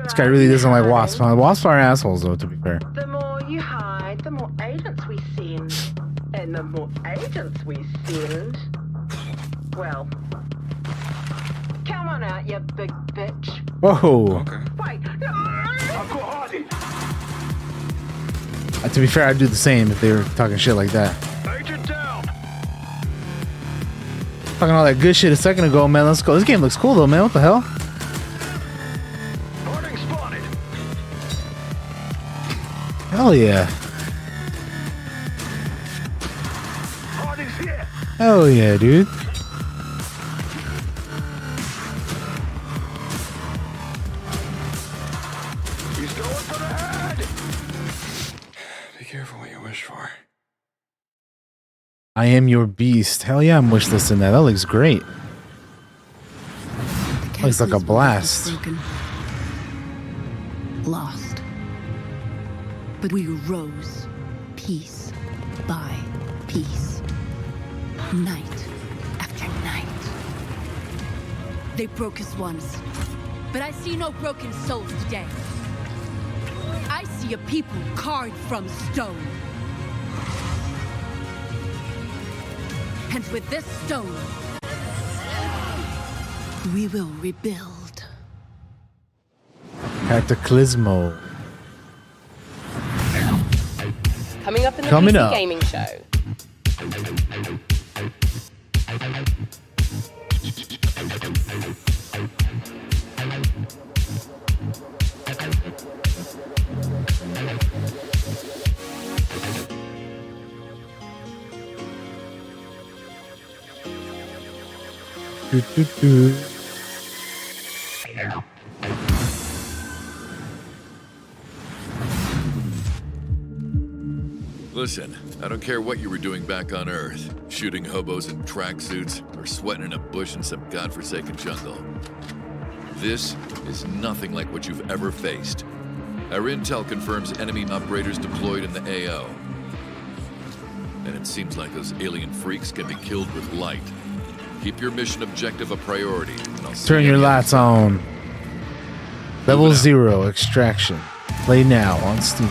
This guy really doesn't like wasps. Wasps are assholes, though, to be fair. The more you hide, the more agents we send. And the more agents we send, well, come on out, you big bitch. Whoa. Wait, no! I've got hiding. To be fair, I'd do the same if they were talking shit like that. Agent down. Talking all that good shit a second ago, man. Let's go. This game looks cool, though, man. What the hell? Harding spotted. Hell yeah. Harding's here. Hell yeah, dude. He's going for the head. Be careful what you wish for. I am your beast. Hell yeah, I'm wishlisting that. That looks great. The Looks like a blast. Broken. Lost. But we rose, piece by piece, night after night. They broke us once, but I see no broken souls today. I see a people carved from stone. And with this stone, we will rebuild. Cataclismo. Coming up in the Coming PC up. Gaming Show. Do, do, do. Listen, I don't care what you were doing back on Earth, shooting hobos in tracksuits or sweating in a bush in some godforsaken jungle. This is nothing like what you've ever faced. Our intel confirms enemy operators deployed in the AO. And it seems like those alien freaks can be killed with light. Keep your mission objective a priority, and I'll see Turn your you. lights on. Level 0 Extraction. Play now on Steam.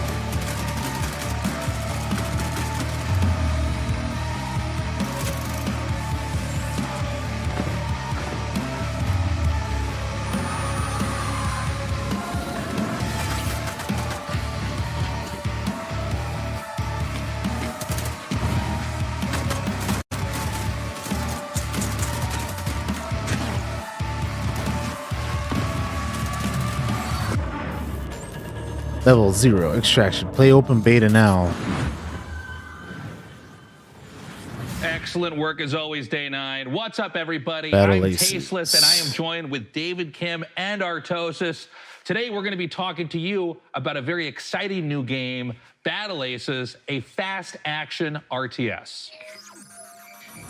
Level 0 Extraction. Play open beta now. Excellent work as always, Day 9. What's up, everybody? Battle I'm Aces. Tasteless, and I am joined with David, Kim, and Artosis. Today, we're going to be talking to you about a very exciting new game, Battle Aces, a fast action RTS.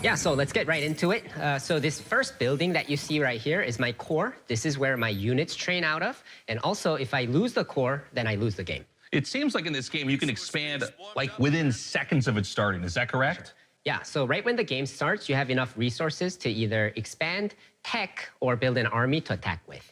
Yeah, so let's get right into it. So this first building that you see right here is my core. This is where my units train out of. And also, if I lose the core, then I lose the game. It seems like in this game, you can expand like within seconds of it starting. Is that correct? Yeah, so right when the game starts, you have enough resources to either expand, tech, or build an army to attack with.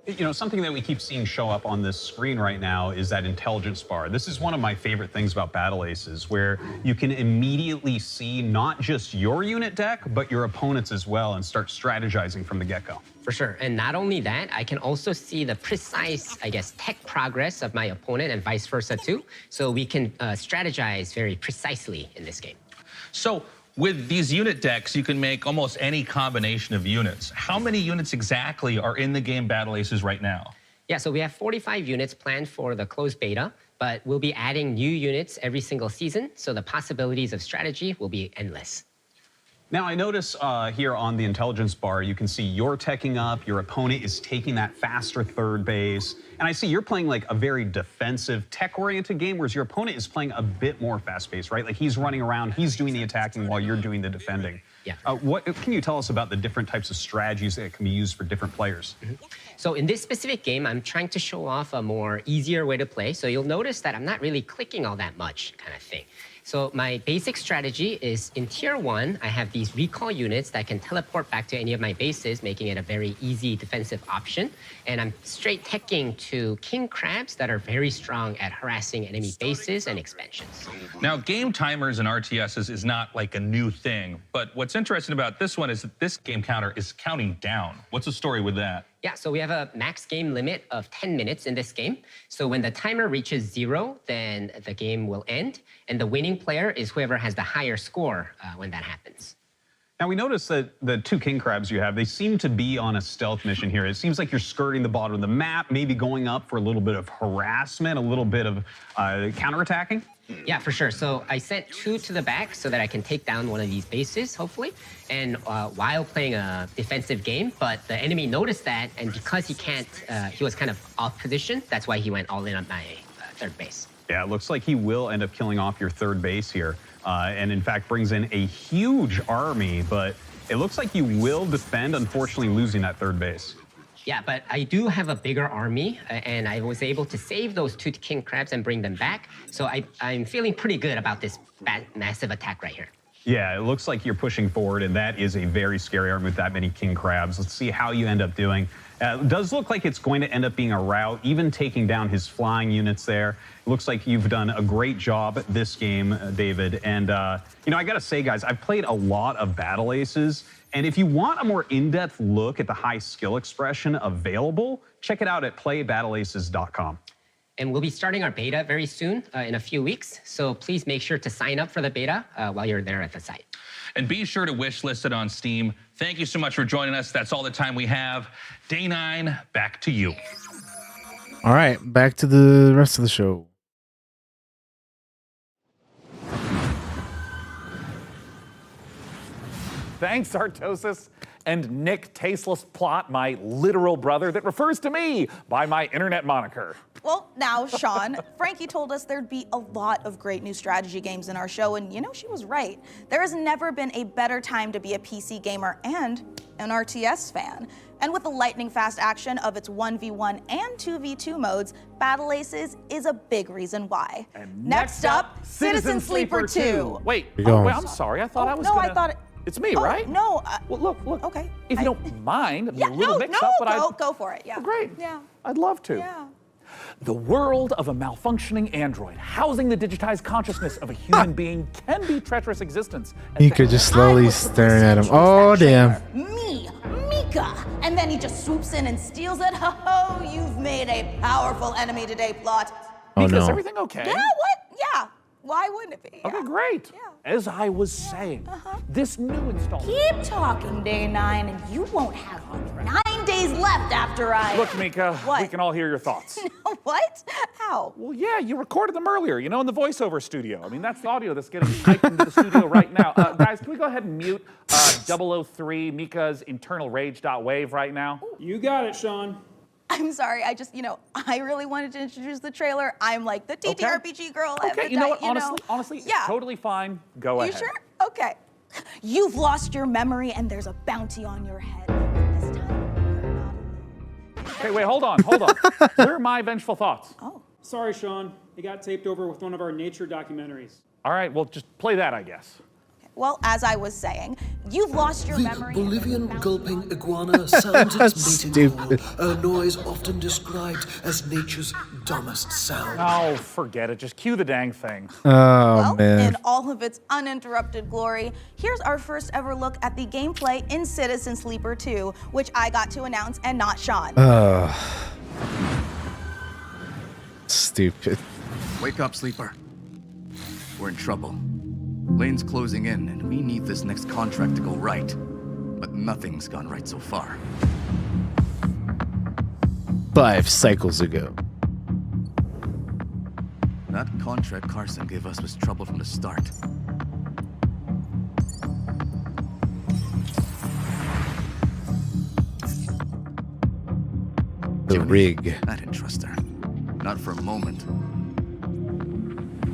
You know, something that we keep seeing show up on this screen right now is that intelligence bar. This is one of my favorite things about Battle Aces, where you can immediately see not just your unit deck, but your opponent's as well, and start strategizing from the get-go. For sure, and not only that, I can also see the precise, I guess, tech progress of my opponent and vice versa too. So we can strategize very precisely in this game. So with these unit decks, you can make almost any combination of units. How many units exactly are in the game Battle Aces right now? Yeah, so we have 45 units planned for the closed beta, but we'll be adding new units every single season, so the possibilities of strategy will be endless. Now, I notice here on the intelligence bar, you can see you're teching up, your opponent is taking that faster third base, and I see you're playing like a very defensive, tech-oriented game, whereas your opponent is playing a bit more fast-paced, right? Like he's running around, he's doing the attacking while you're doing the defending. Yeah. What can you tell us about the different types of strategies that can be used for different players? So in this specific game, I'm trying to show off a more easier way to play. So you'll notice that I'm not really clicking all that much kind of thing. So my basic strategy is in tier 1, I have these recall units that can teleport back to any of my bases, making it a very easy defensive option. And I'm straight teching to king crabs that are very strong at harassing enemy bases and expansions. Now, game timers and RTSs is not like a new thing, but what's interesting about this one is that this game counter is counting down. What's the story with that? Yeah, so we have a max game limit of 10 minutes in this game. So when the timer reaches 0, then the game will end. And the winning player is whoever has the higher score when that happens. Now, we noticed that the 2 king crabs you have, they seem to be on a stealth mission here. It seems like you're skirting the bottom of the map, maybe going up for a little bit of harassment, a little bit of counterattacking. Yeah, for sure. So I sent 2 to the back so that I can take down one of these bases, hopefully, and while playing a defensive game. But the enemy noticed that, and because he can't, he was kind of off position, that's why he went all in on my third base. Yeah, it looks like he will end up killing off your third base here, and in fact brings in a huge army, but it looks like you will defend, unfortunately losing that third base. Yeah, but I do have a bigger army, and I was able to save those 2 king crabs and bring them back. So I'm feeling pretty good about this massive attack right here. Yeah, it looks like you're pushing forward, and that is a very scary army with that many king crabs. Let's see how you end up doing. It does look like it's going to end up being a rout, even taking down his flying units there. It looks like you've done a great job this game, David. And, you know, I got to say, guys, I've played a lot of Battle Aces. And if you want a more in-depth look at the high skill expression available, check it out at playbattleaces.com. And we'll be starting our beta very soon, in a few weeks. So please make sure to sign up for the beta while you're there at the site. And be sure to wishlist it on Steam. Thank you so much for joining us. That's all the time we have. Day 9, back to you. All right, back to the rest of the show. Thanks, Artosis. And Nick Tasteless Plot, my literal brother that refers to me by my internet moniker. Well, now, Sean, Frankie told us there'd be a lot of great new strategy games in our show, and you know, she was right. There has never been a better time to be a PC gamer and an RTS fan. And with the lightning-fast action of its 1v1 and 2v2 modes, Battle Aces is a big reason why. And next up, Citizen Sleeper 2. Wait, wait, I'm sorry. I thought I was no, gonna... I thought It's me, right? No. Well, look. Okay. If you don't mind, I'm Yeah, a little no, mixed up, but go for it. Yeah. Great. Yeah. I'd love to. Yeah. The world of a malfunctioning android housing the digitized consciousness of a human being can be treacherous existence. Mika just slowly staring at him. Oh, damn. Me, Mika. And then he just swoops in and steals it. Ho, you've made a powerful enemy today, Plot. Oh, Mika, no. is everything okay? Yeah, what? Yeah. Why wouldn't it be? Okay, great. Yeah. As I was saying, this new installment... Keep talking, Day 9, and you won't have 9 days left after I... Look, Mika, What? we can all hear your thoughts. What? How? Well, yeah, you recorded them earlier, you know, in the voiceover studio. I mean, that's the audio that's getting typed into the studio right now. Guys, can we go ahead and mute 003 Mika's internal rage.wave right now? You got it, Sean. I'm sorry, I just, I really wanted to introduce the trailer. I'm like the TTRPG girl. Okay, you know what, honestly, yeah. it's totally fine. Go ahead. You sure? Okay. You've lost your memory and there's a bounty on your head. This time, Okay, wait, hold on. Where are my vengeful thoughts? Oh. Sorry, Sean. It got taped over with one of our nature documentaries. All right, well, just play that, I guess. Well, as I was saying, you've lost your memory. Bolivian gulping iguana sounds its mating call, a noise often described as nature's dumbest sound. Oh, forget it. Just cue the dang thing. Oh, man. In all of its uninterrupted glory, here's our first ever look at the gameplay in Citizen Sleeper 2, which I got to announce and not Sean. Stupid. Wake up, Sleeper. We're in trouble. Lane's closing in, and we need this next contract to go right. But nothing's gone right so far. 5 cycles ago. That contract Carson gave us was trouble from the start. The rig. I didn't trust her. Not for a moment.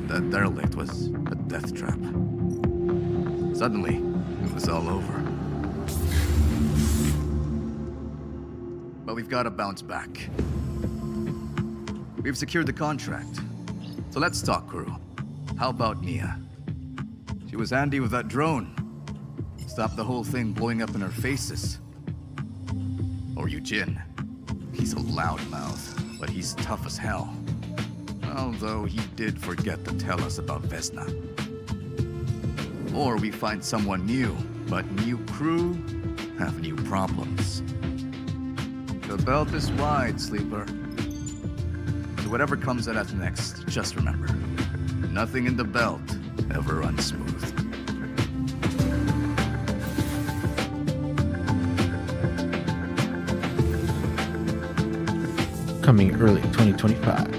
That derelict was a death trap. Suddenly, it was all over. But we've got to bounce back. We've secured the contract. So let's talk, crew. How about Nia? She was handy with that drone. Stopped the whole thing blowing up in our faces. Or Eugene. He's a loudmouth, but he's tough as hell. Although he did forget to tell us about Vesna. Or we find someone new, but new crew have new problems. The belt is wide, Sleeper. So whatever comes at us next, just remember, nothing in the belt ever runs smooth. Coming early 2025.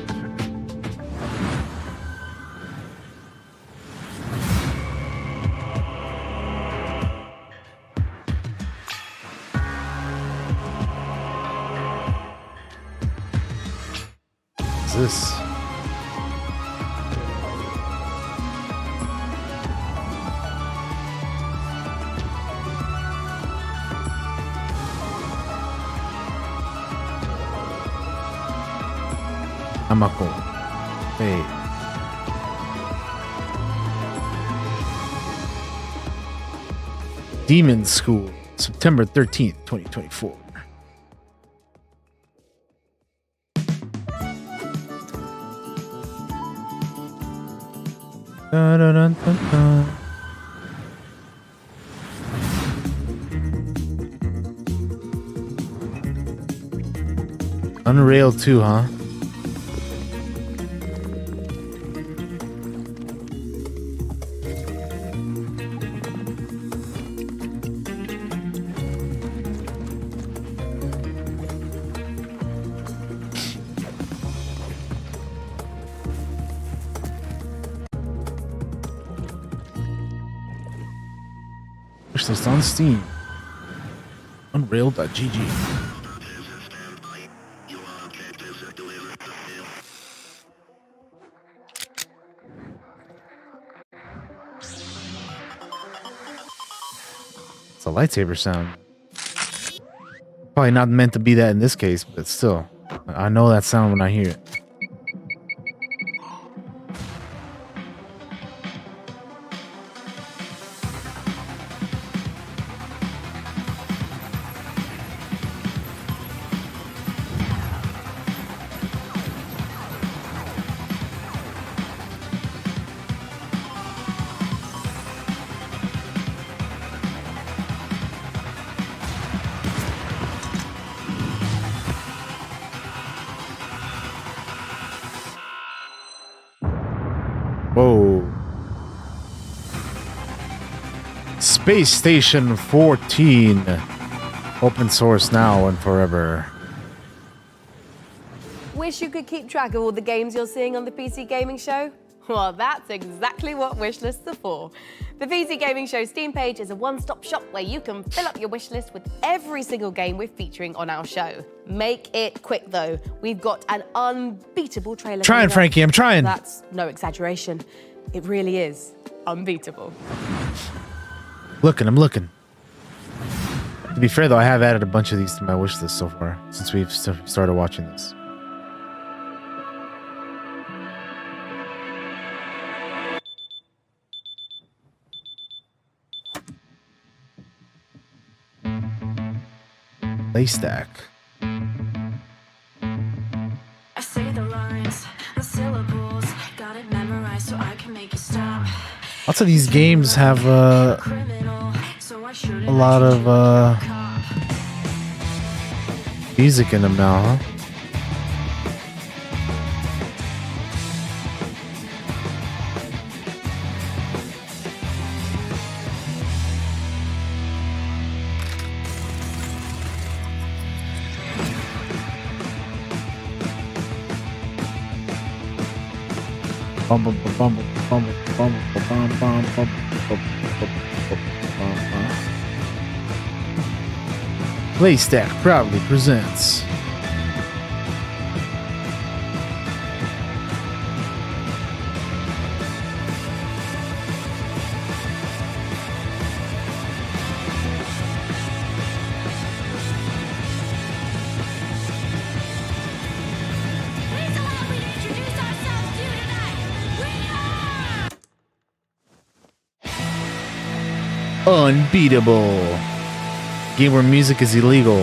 This Amako. Hey. Demonschool, September 13th, 2024. Dun, dun, dun, dun, dun. Unrailed 2, huh? Wishlist on Steam. Unrailed.gg. It's a lightsaber sound. Probably not meant to be that in this case, but still. I know that sound when I hear it. Whoa. Space Station 14. Open source now and forever. Wish you could keep track of all the games you're seeing on the PC Gaming Show? Well, that's exactly what wishlists are for. The PC Gaming Show Steam page is a one-stop shop where you can fill up your wishlist with every single game we're featuring on our show. Make it quick, though. We've got an unbeatable trailer. Trying, Frankie, I'm trying. That's no exaggeration. It really is unbeatable. I'm looking. To be fair, though, I have added a bunch of these to my wish list so far since we've started watching this. Laystack. I say the lines, the syllables, got it memorized so I can make you stop. Lots of these games have a lot of music in them now, huh? Laystack proudly presents Unbeatable. Game where music is illegal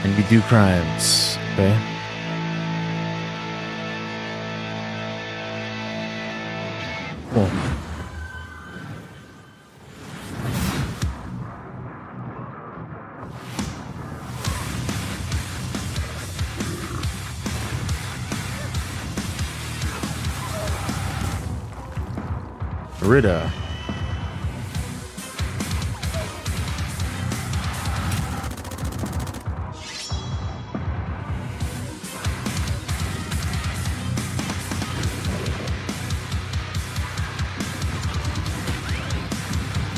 and we do crimes. Okay. Cool. REKA.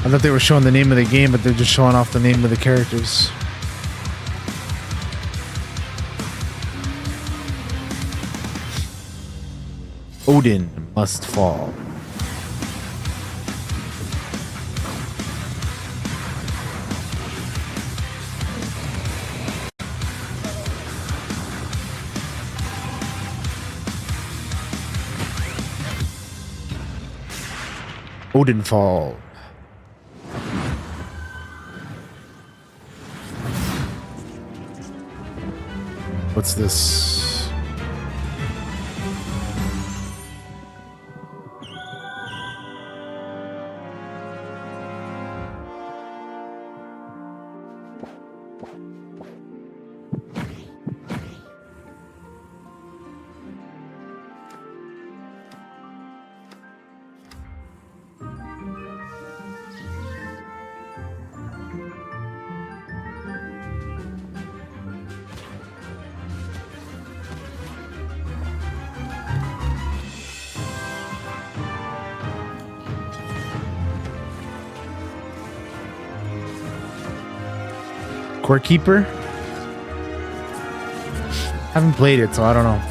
I thought they were showing the name of the game, but they're just showing off the name of the characters. Odin must fall. Odinfall. What's this? Core Keeper? Haven't played it, so I don't know.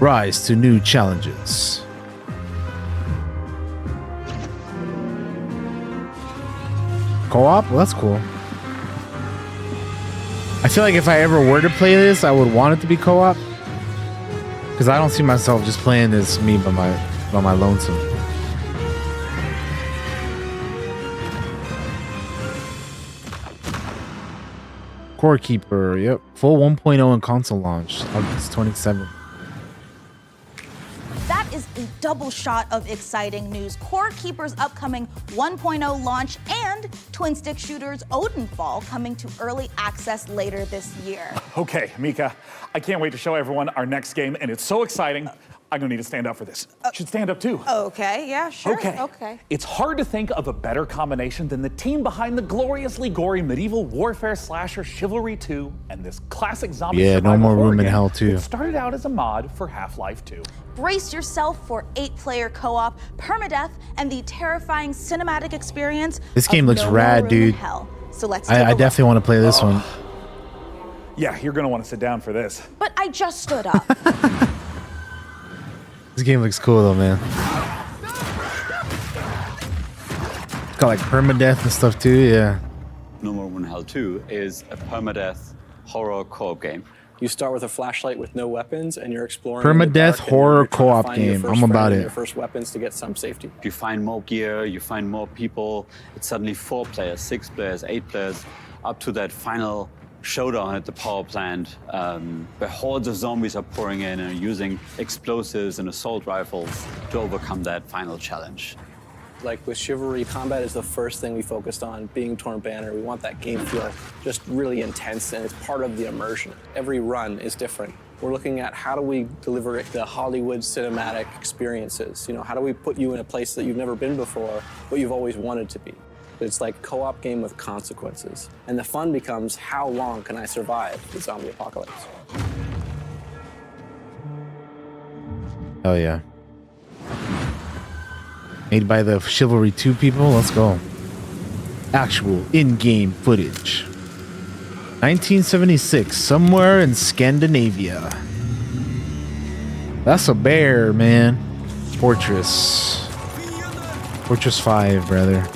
Rise to new challenges. Co-op? Well, that's cool. I feel like if I ever were to play this, I would want it to be co-op. Because I don't see myself just playing this me by my lonesome. Core Keeper, yep. Full 1.0 in console launch. August 27th. That is a double shot of exciting news. Core Keeper's upcoming 1.0 launch and twin stick shooters Odinfall coming to early access later this year. Okay, Mika, I can't wait to show everyone our next game, and it's so exciting. I'm gonna need to stand up for this. You should stand up too. Okay, yeah, sure. Okay. It's hard to think of a better combination than the team behind the gloriously gory medieval warfare slasher Chivalry 2 and this classic zombie no survival more horror room in game hell 2. that started out as a mod for Half-Life 2. Brace yourself for 8-player co-op, permadeath, and the terrifying cinematic experience. This game looks No rad, More Room in dude. Hell. So let's I definitely want to play this one. Yeah, you're gonna want to sit down for this. But I just stood up. This game looks cool though, man. It's got like permadeath and stuff too, yeah. No More Room in Hell 2 is a permadeath horror co-op game. You start with a flashlight with no weapons, and you're exploring Permadeath horror co-op game. I'm about it. Your first weapons to get some safety. You find more gear, you find more people. It's suddenly 4 players, 6 players, 8 players, up to that final showdown at the power plant, where hordes of zombies are pouring in and using explosives and assault rifles to overcome that final challenge. Like with Chivalry, combat is the first thing we focused on, being Torn Banner. We want that game feel just really intense, and it's part of the immersion. Every run is different. We're looking at how do we deliver the Hollywood cinematic experiences? You know, how do we put you in a place that you've never been before, but you've always wanted to be? It's like a co-op game with consequences. And the fun becomes, how long can I survive the zombie apocalypse? Oh yeah. Made by the Chivalry 2 people. Let's go. Actual in-game footage. 1976, somewhere in Scandinavia. That's a bear, man. Fortress. Fortress 5, rather.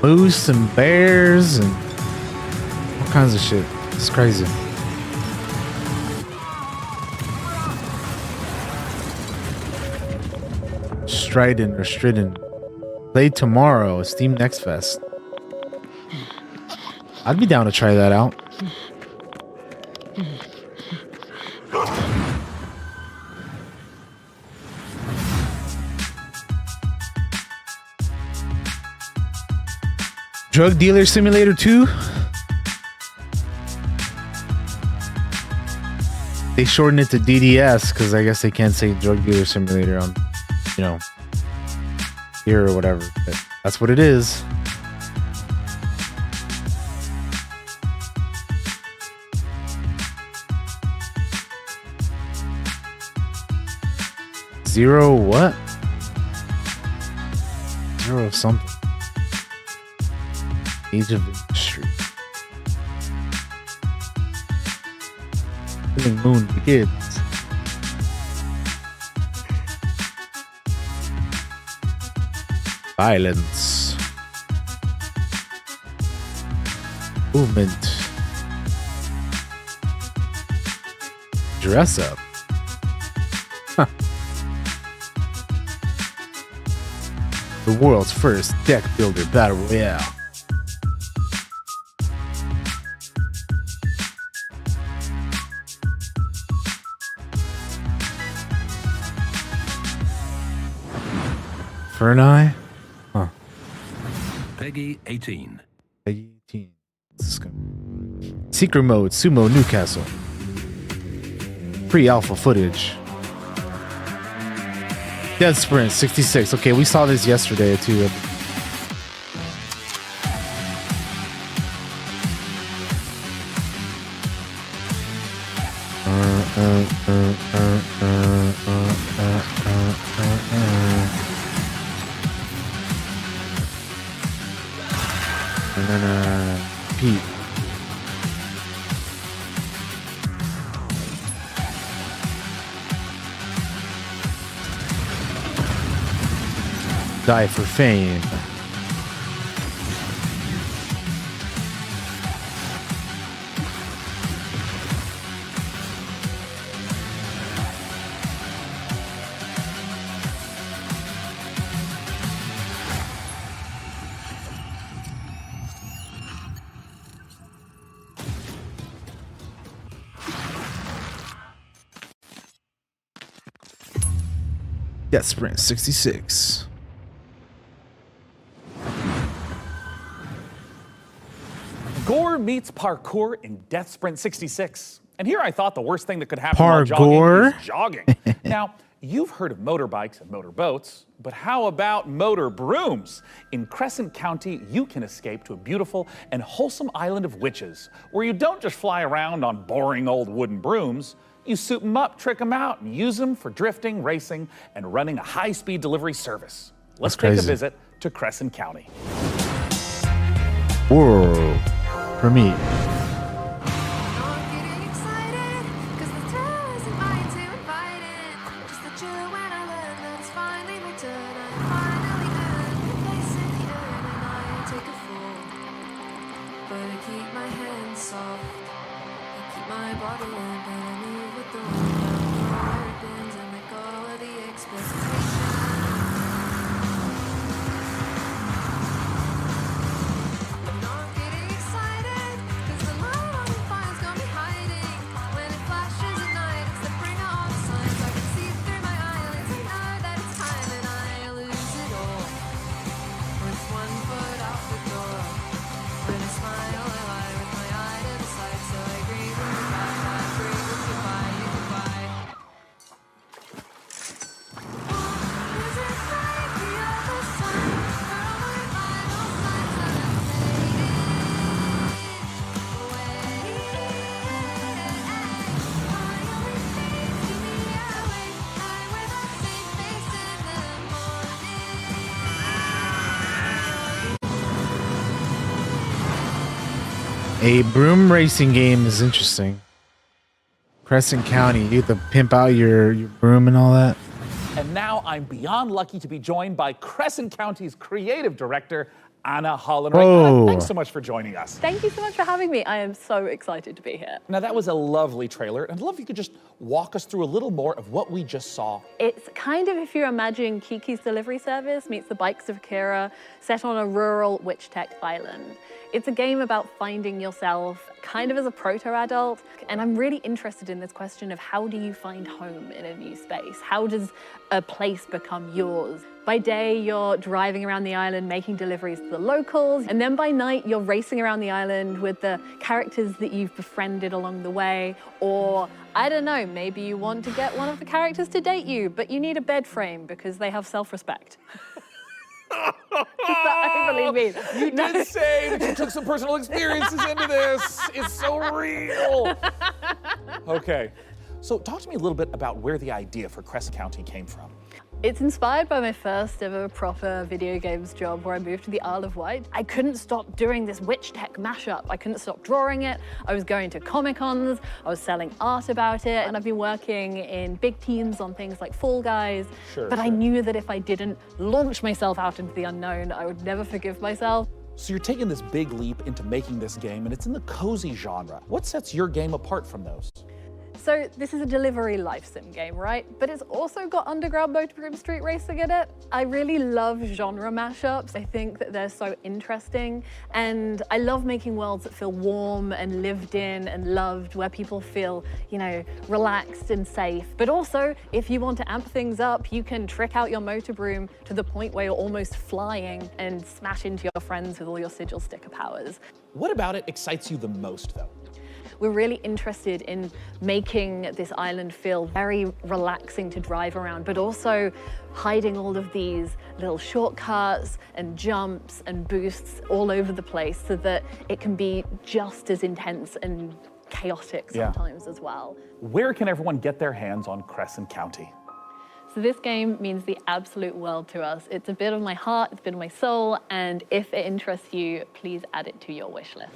Moose and bears and all kinds of shit. It's crazy. STRIDEN. Play tomorrow. Steam Next Fest. I'd be down to try that out. Drug Dealer Simulator 2. They shortened it to DDS because I guess they can't say Drug Dealer Simulator on, you know, here or whatever. But that's what it is. Zero what? Zero something. Age of Industry. Killing Moon begins. Violence. Movement. Dress up. Huh. The world's first deck builder battle royale. Inferni? Huh. Peggy 18. Peggy 18. Secret mode, Sumo Newcastle. Pre-alpha footage. DeathSprint 66. Okay, we saw this yesterday too. Pete. Die for fame. DeathSprint 66. Gore meets parkour in DeathSprint 66. And here I thought the worst thing that could happen while Parkour? jogging is jogging. Now, you've heard of motorbikes and motorboats, but how about motor brooms? In Crescent County, you can escape to a beautiful and wholesome island of witches, where you don't just fly around on boring old wooden brooms. You soup them up, trick them out, and use them for drifting, racing, and running a high-speed delivery service. Let's take a visit to Crescent County. Whoa. For me. A broom racing game is interesting. Crescent County, you have to pimp out your broom and all that. And now I'm beyond lucky to be joined by Crescent County's creative director, Anna Hollenreich. Anna, thanks so much for joining us. Thank you so much for having me. I am so excited to be here. Now, that was a lovely trailer, and I'd love if you could just walk us through a little more of what we just saw. It's kind of if you imagine Kiki's Delivery Service meets the Bikes of Kira, set on a rural witch tech island. It's a game about finding yourself kind of as a proto-adult, and I'm really interested in this question of how do you find home in a new space? How does a place become yours? By day, you're driving around the island, making deliveries to the locals, and then by night, you're racing around the island with the characters that you've befriended along the way, or, I don't know, maybe you want to get one of the characters to date you, but you need a bed frame because they have self-respect. That overly mean. You did say that you took some personal experiences into this. It's so real. Okay, so talk to me a little bit about where the idea for Crescent County came from. It's inspired by my first ever proper video games job where I moved to the Isle of Wight. I couldn't stop doing this witch tech mashup. I couldn't stop drawing it. I was going to Comic-Cons, I was selling art about it, and I've been working in big teams on things like Fall Guys. But I knew that if I didn't launch myself out into the unknown, I would never forgive myself. So you're taking this big leap into making this game, and it's in the cozy genre. What sets your game apart from those? So this is a delivery life sim game, right? But it's also got underground motorroom street racing in it. I really love genre mashups. I think that they're so interesting. And I love making worlds that feel warm and lived in and loved, where people feel, you know, relaxed and safe. But also, if you want to amp things up, you can trick out your motor broom to the point where you're almost flying and smash into your friends with all your sigil sticker powers. What about it excites you the most, though? We're really interested in making this island feel very relaxing to drive around, but also hiding all of these little shortcuts and jumps and boosts all over the place so that it can be just as intense and chaotic sometimes as well. Where can everyone get their hands on Crescent County? So this game means the absolute world to us. It's a bit of my heart, it's a bit of my soul, and if it interests you, please add it to your wish list.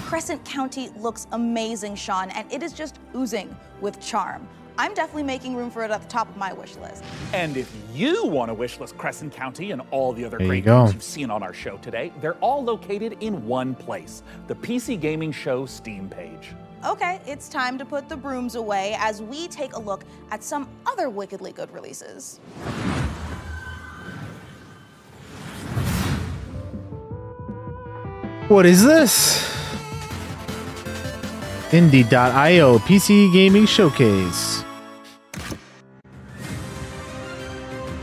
Crescent County looks amazing, Sean, and it is just oozing with charm. I'm definitely making room for it at the top of my wish list. And if you want to wish list Crescent County and all the other There you great go. games you've seen on our show today, they're all located in one place, the PC Gaming Show Steam page. Okay, it's time to put the brooms away as we take a look at some other wickedly good releases. What is this? Indie.io PC Gaming Showcase.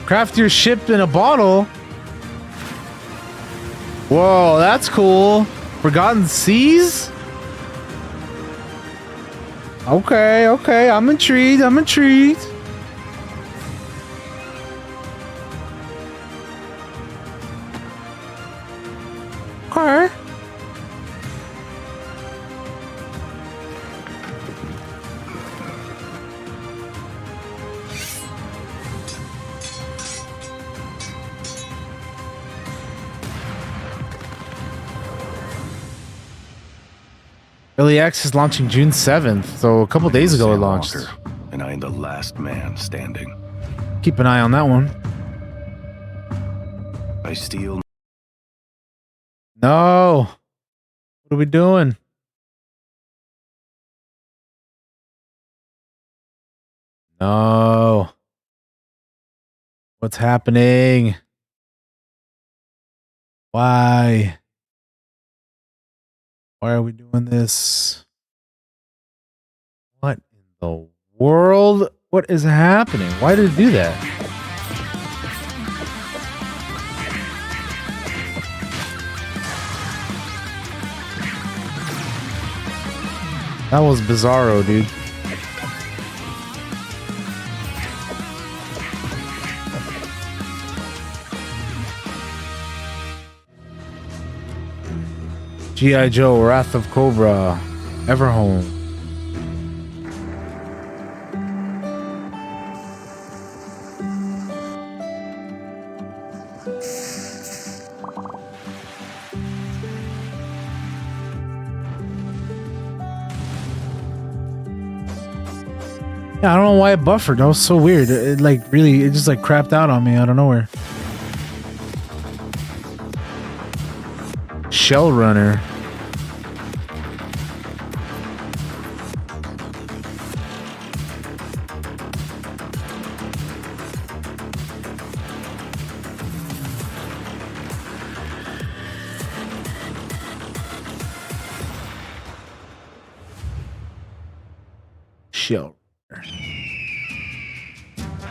Craft your ship in a bottle. Whoa, that's cool. Forgotten Seas? Okay, okay. I'm intrigued. I'm intrigued. Okay. Early Access launching June 7th, so a couple days ago it launched. And I am the last man standing. Keep an eye on that one. I steal. No. What are we doing? No. What's happening? Why? Why are we doing this? What in the world? What is happening? Why did it do that? That was bizarro, dude. G.I. Joe, Wrath of Cobra, Everholm. Yeah, I don't know why it buffered. That was so weird. It like really, it just like crapped out on me out of nowhere. Shell Runner. Shield.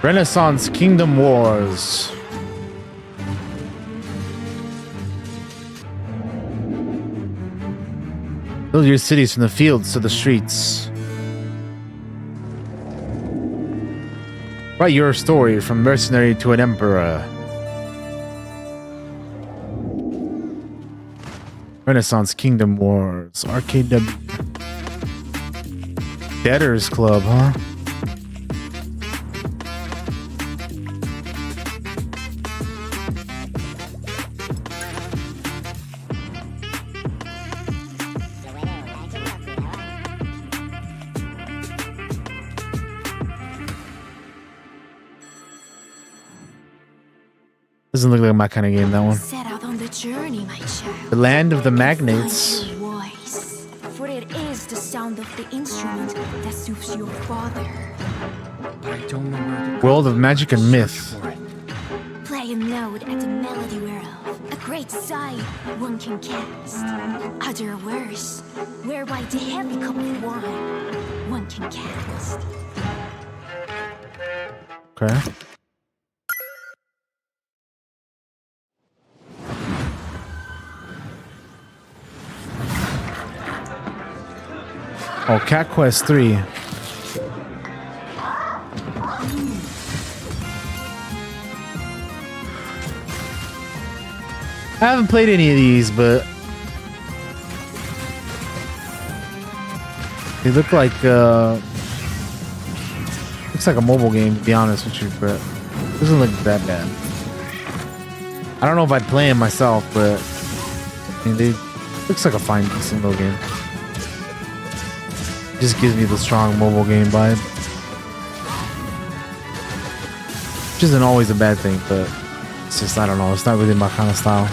Renaissance Kingdom Wars. Build your cities from the fields to the streets. Write your story from mercenary to an emperor. Renaissance Kingdom Wars. RKW. Debtors Club, huh? Doesn't look like my kind of game, that one. Set out on the journey, my child. The land of the magnates. Voice, for it is the sound of the instrument that soothes your father. But I don't know where to World of magic and myth. Play a note at the melody whereof a great sight one can cast. Other worse, whereby the heavy cup of wine one can cast. Okay. Oh, Cat Quest 3. I haven't played any of these, but they look like looks like a mobile game, to be honest with you, but it doesn't look that bad. I don't know if I'd play them myself, but I mean, they looks like a fine, decent little game. Just gives me the strong mobile game vibe, which isn't always a bad thing, but it's just, I don't know, it's not really my kind of style.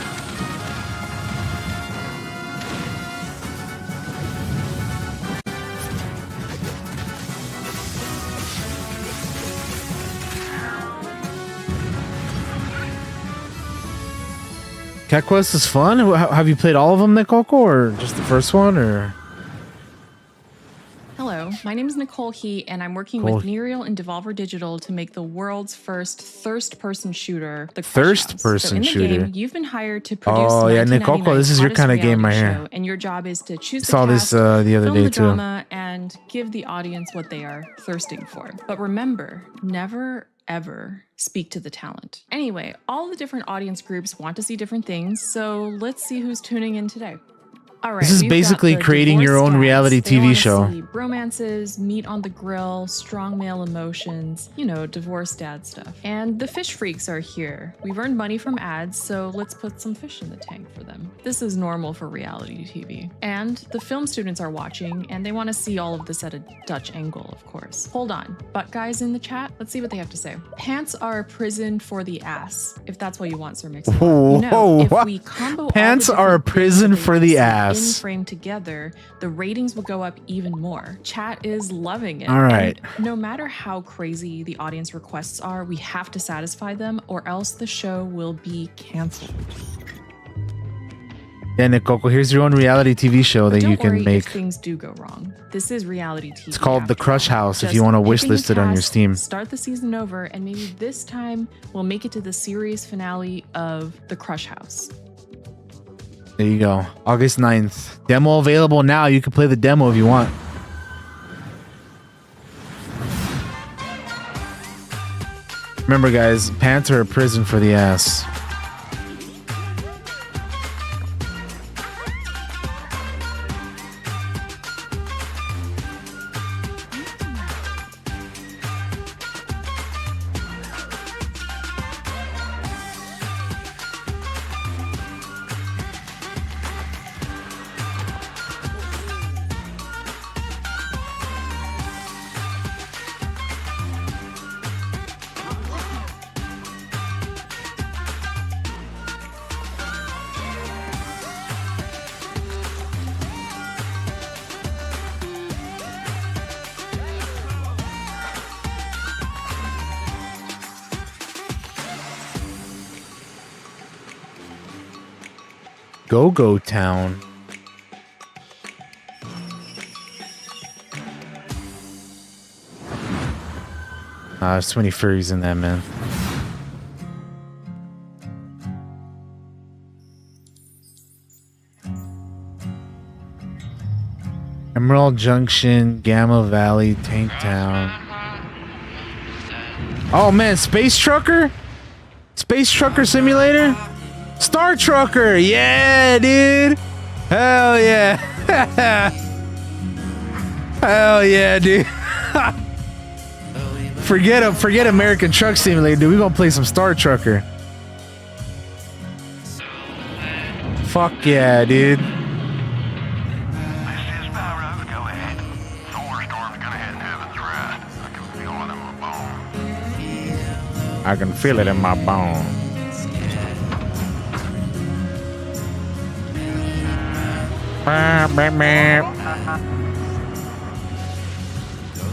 Cat Quest is fun. Have you played all of them, Nikoko, or just the first one, or? Hello, my name is Nicole Heat, and I'm working with Unrailed and Devolver Digital to make the world's first thirst-person shooter, the Thirst-person shooter. shooter. You've been hired to produce. Oh yeah, Nikoko, this is your kind of game right here. And your job is to choose. I saw this the other day too. Drama and give the audience what they are thirsting for. But remember, never ever speak to the talent. Anyway, all the different audience groups want to see different things, so let's see who's tuning in today. All right, this is basically creating your own reality TV show. See romances, meat on the grill, strong male emotions, you know, divorce dad stuff. And the fish freaks are here. We've earned money from ads, so let's put some fish in the tank for them. This is normal for reality TV. And the film students are watching, and they want to see all of this at a Dutch angle, of course. Hold on, butt guys in the chat, let's see what they have to say. Pants are a prison for the ass, if that's what you want, Sir Mix. Whoa, You know, if we combo pants are a prison for the ass. in frame together, the ratings will go up even more. Chat is loving it. All right. And no matter how crazy the audience requests are, we have to satisfy them, or else the show will be canceled. Yeah, Nikoko, here's your own reality TV show that you can make. If things do go wrong. This is reality TV. It's called The Crush House if Just you want to picking wishlist a it on your cast, Steam. Start the season over, and maybe this time we'll make it to the series finale of The Crush House. There you go. August 9th. Demo available now. You can play the demo if you want. Remember, guys, pants are a prison for the ass. Go-Go Town. There's too many furries in that, man. Emerald Junction, Gamma Valley, Tank Town. Oh man, Space Trucker? Space Trucker Simulator? Star Trucker! Yeah, dude! Hell yeah! Hell yeah, dude! Forget American Truck Simulator, dude. We gonna play some Star Trucker. Fuck yeah, dude. I can feel it in my bones.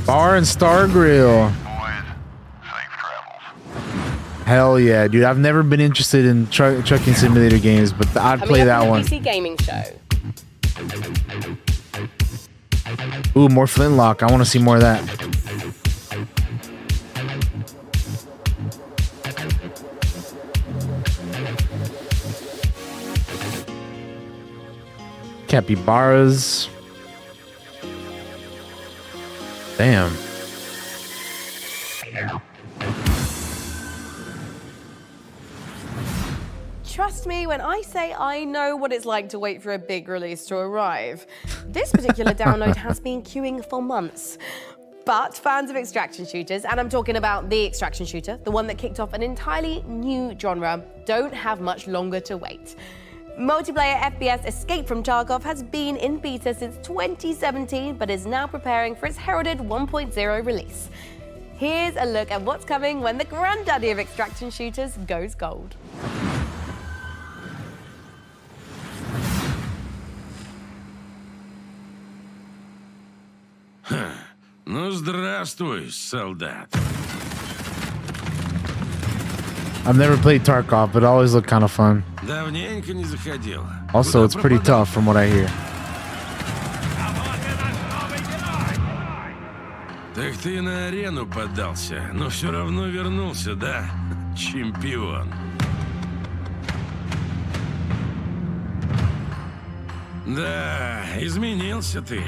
Bar and Star Grill. Hell yeah, dude. I've never been interested in trucking simulator games, but I'd play that one. PC gaming show. Ooh, more Flintlock. I want to see more of that. Capybaras. Damn. Trust me when I say I know what it's like to wait for a big release to arrive. This particular download has been queuing for months. But fans of extraction shooters, and I'm talking about the extraction shooter, the one that kicked off an entirely new genre, don't have much longer to wait. Multiplayer FPS Escape from Tarkov has been in beta since 2017, but is now preparing for its heralded 1.0 release. Here's a look at what's coming when the granddaddy of extraction shooters goes gold. Ну, здравствуй, солдат. I've never played Tarkov, but it always looked kind of fun. Давненько не заходил. Also, it's pretty tough from what I hear. Так ты на арену поддался, но все равно вернулся, да? Чемпион. Да, изменился ты.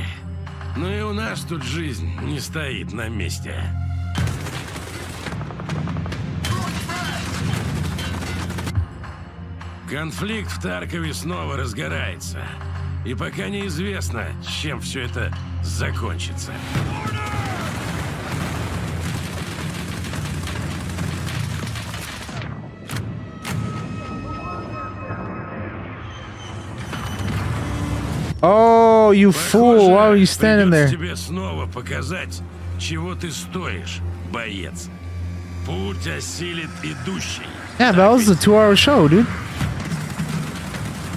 Но и у нас тут жизнь не стоит на месте. Конфликт в Таркове снова разгорается. И пока неизвестно, чем все это закончится. Oh, you fool! Why were you standing there? Тебе снова показать, чего ты стоишь, боец. Путь осилит идущий. Yeah, that was a 2-hour show, dude.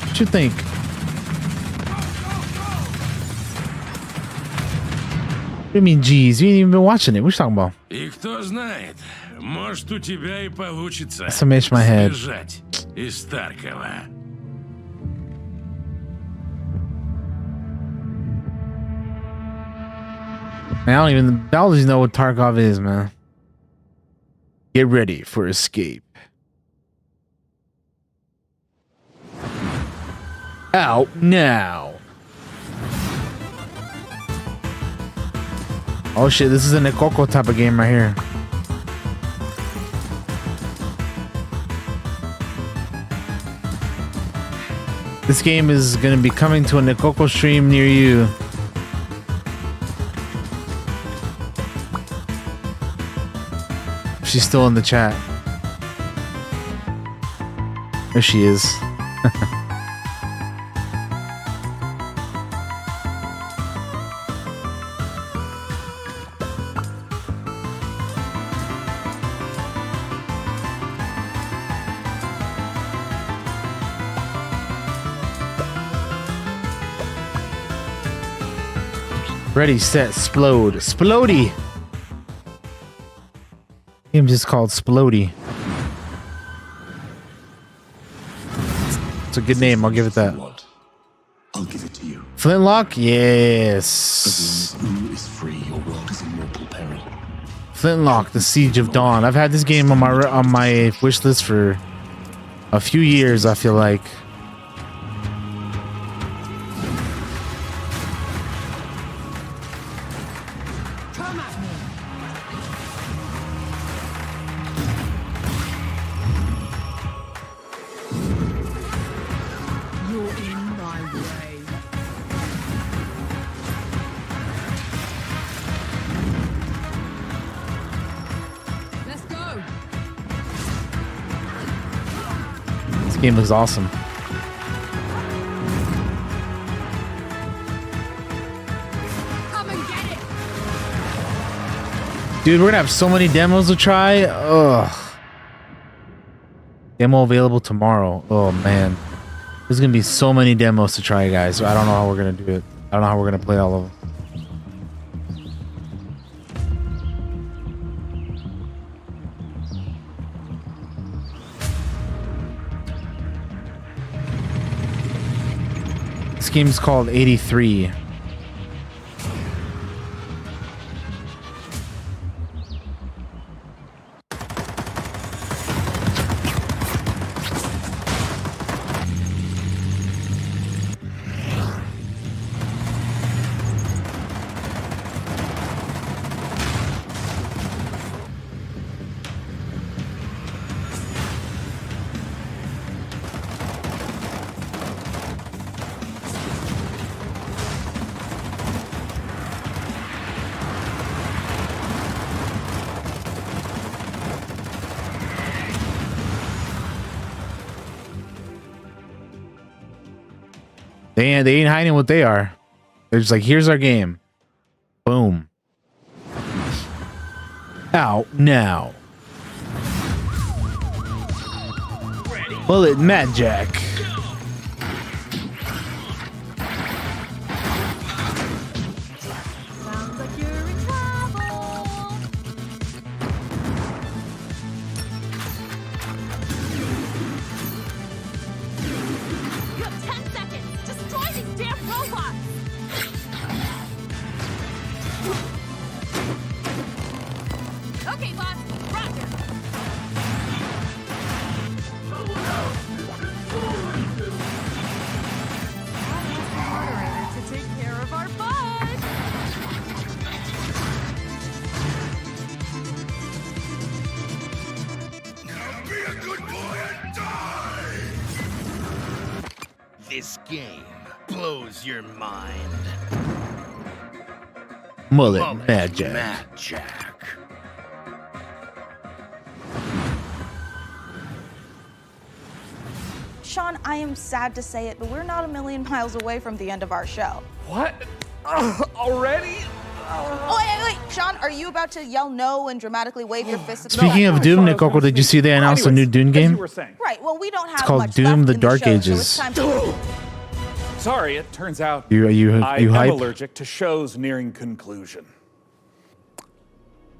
What you think? What do you mean, geez? You ain't even been watching it. What you talking about? И кто знает, может у тебя и получится Smash my head. сбежать из Таркова. Man, I don't even know what Tarkov is, man. Get ready for escape. Out now. Oh shit, this is a Nekoko type of game right here. This game is gonna be coming to a Nekoko stream near you. She's still in the chat. There she is. Ready, set, explode. Splody! Game just called Splody. It's a good name, I'll give it that. I'll give it to you. Flintlock? Yes. Who is free, your world is in mortal peril. Flintlock, The Siege of Dawn. I've had this game on my wish list for a few years, I feel like. This game looks awesome. Dude, we're gonna have so many demos to try. Ugh. Demo available tomorrow. Oh man. There's gonna be so many demos to try, guys. I don't know how we're gonna do it. I don't know how we're gonna play all of them. This game's called 83. They ain't hiding what they are. They're just like, here's our game. Boom. Out now. Bullet magic. This game blows your mind. Mullet magic. Sean, I am sad to say it, but we're not a million miles away from the end of our show. What? Already? Oh, wait. Sean, are you about to yell no and dramatically wave your fist at the Speaking of Doom, Nikoko, did you see they announced a new Doom game? Right, well, we don't have It's called much Doom: left The in Dark show, Ages. So it's time to... Sorry, it turns out You I am hype? allergic to shows nearing conclusion.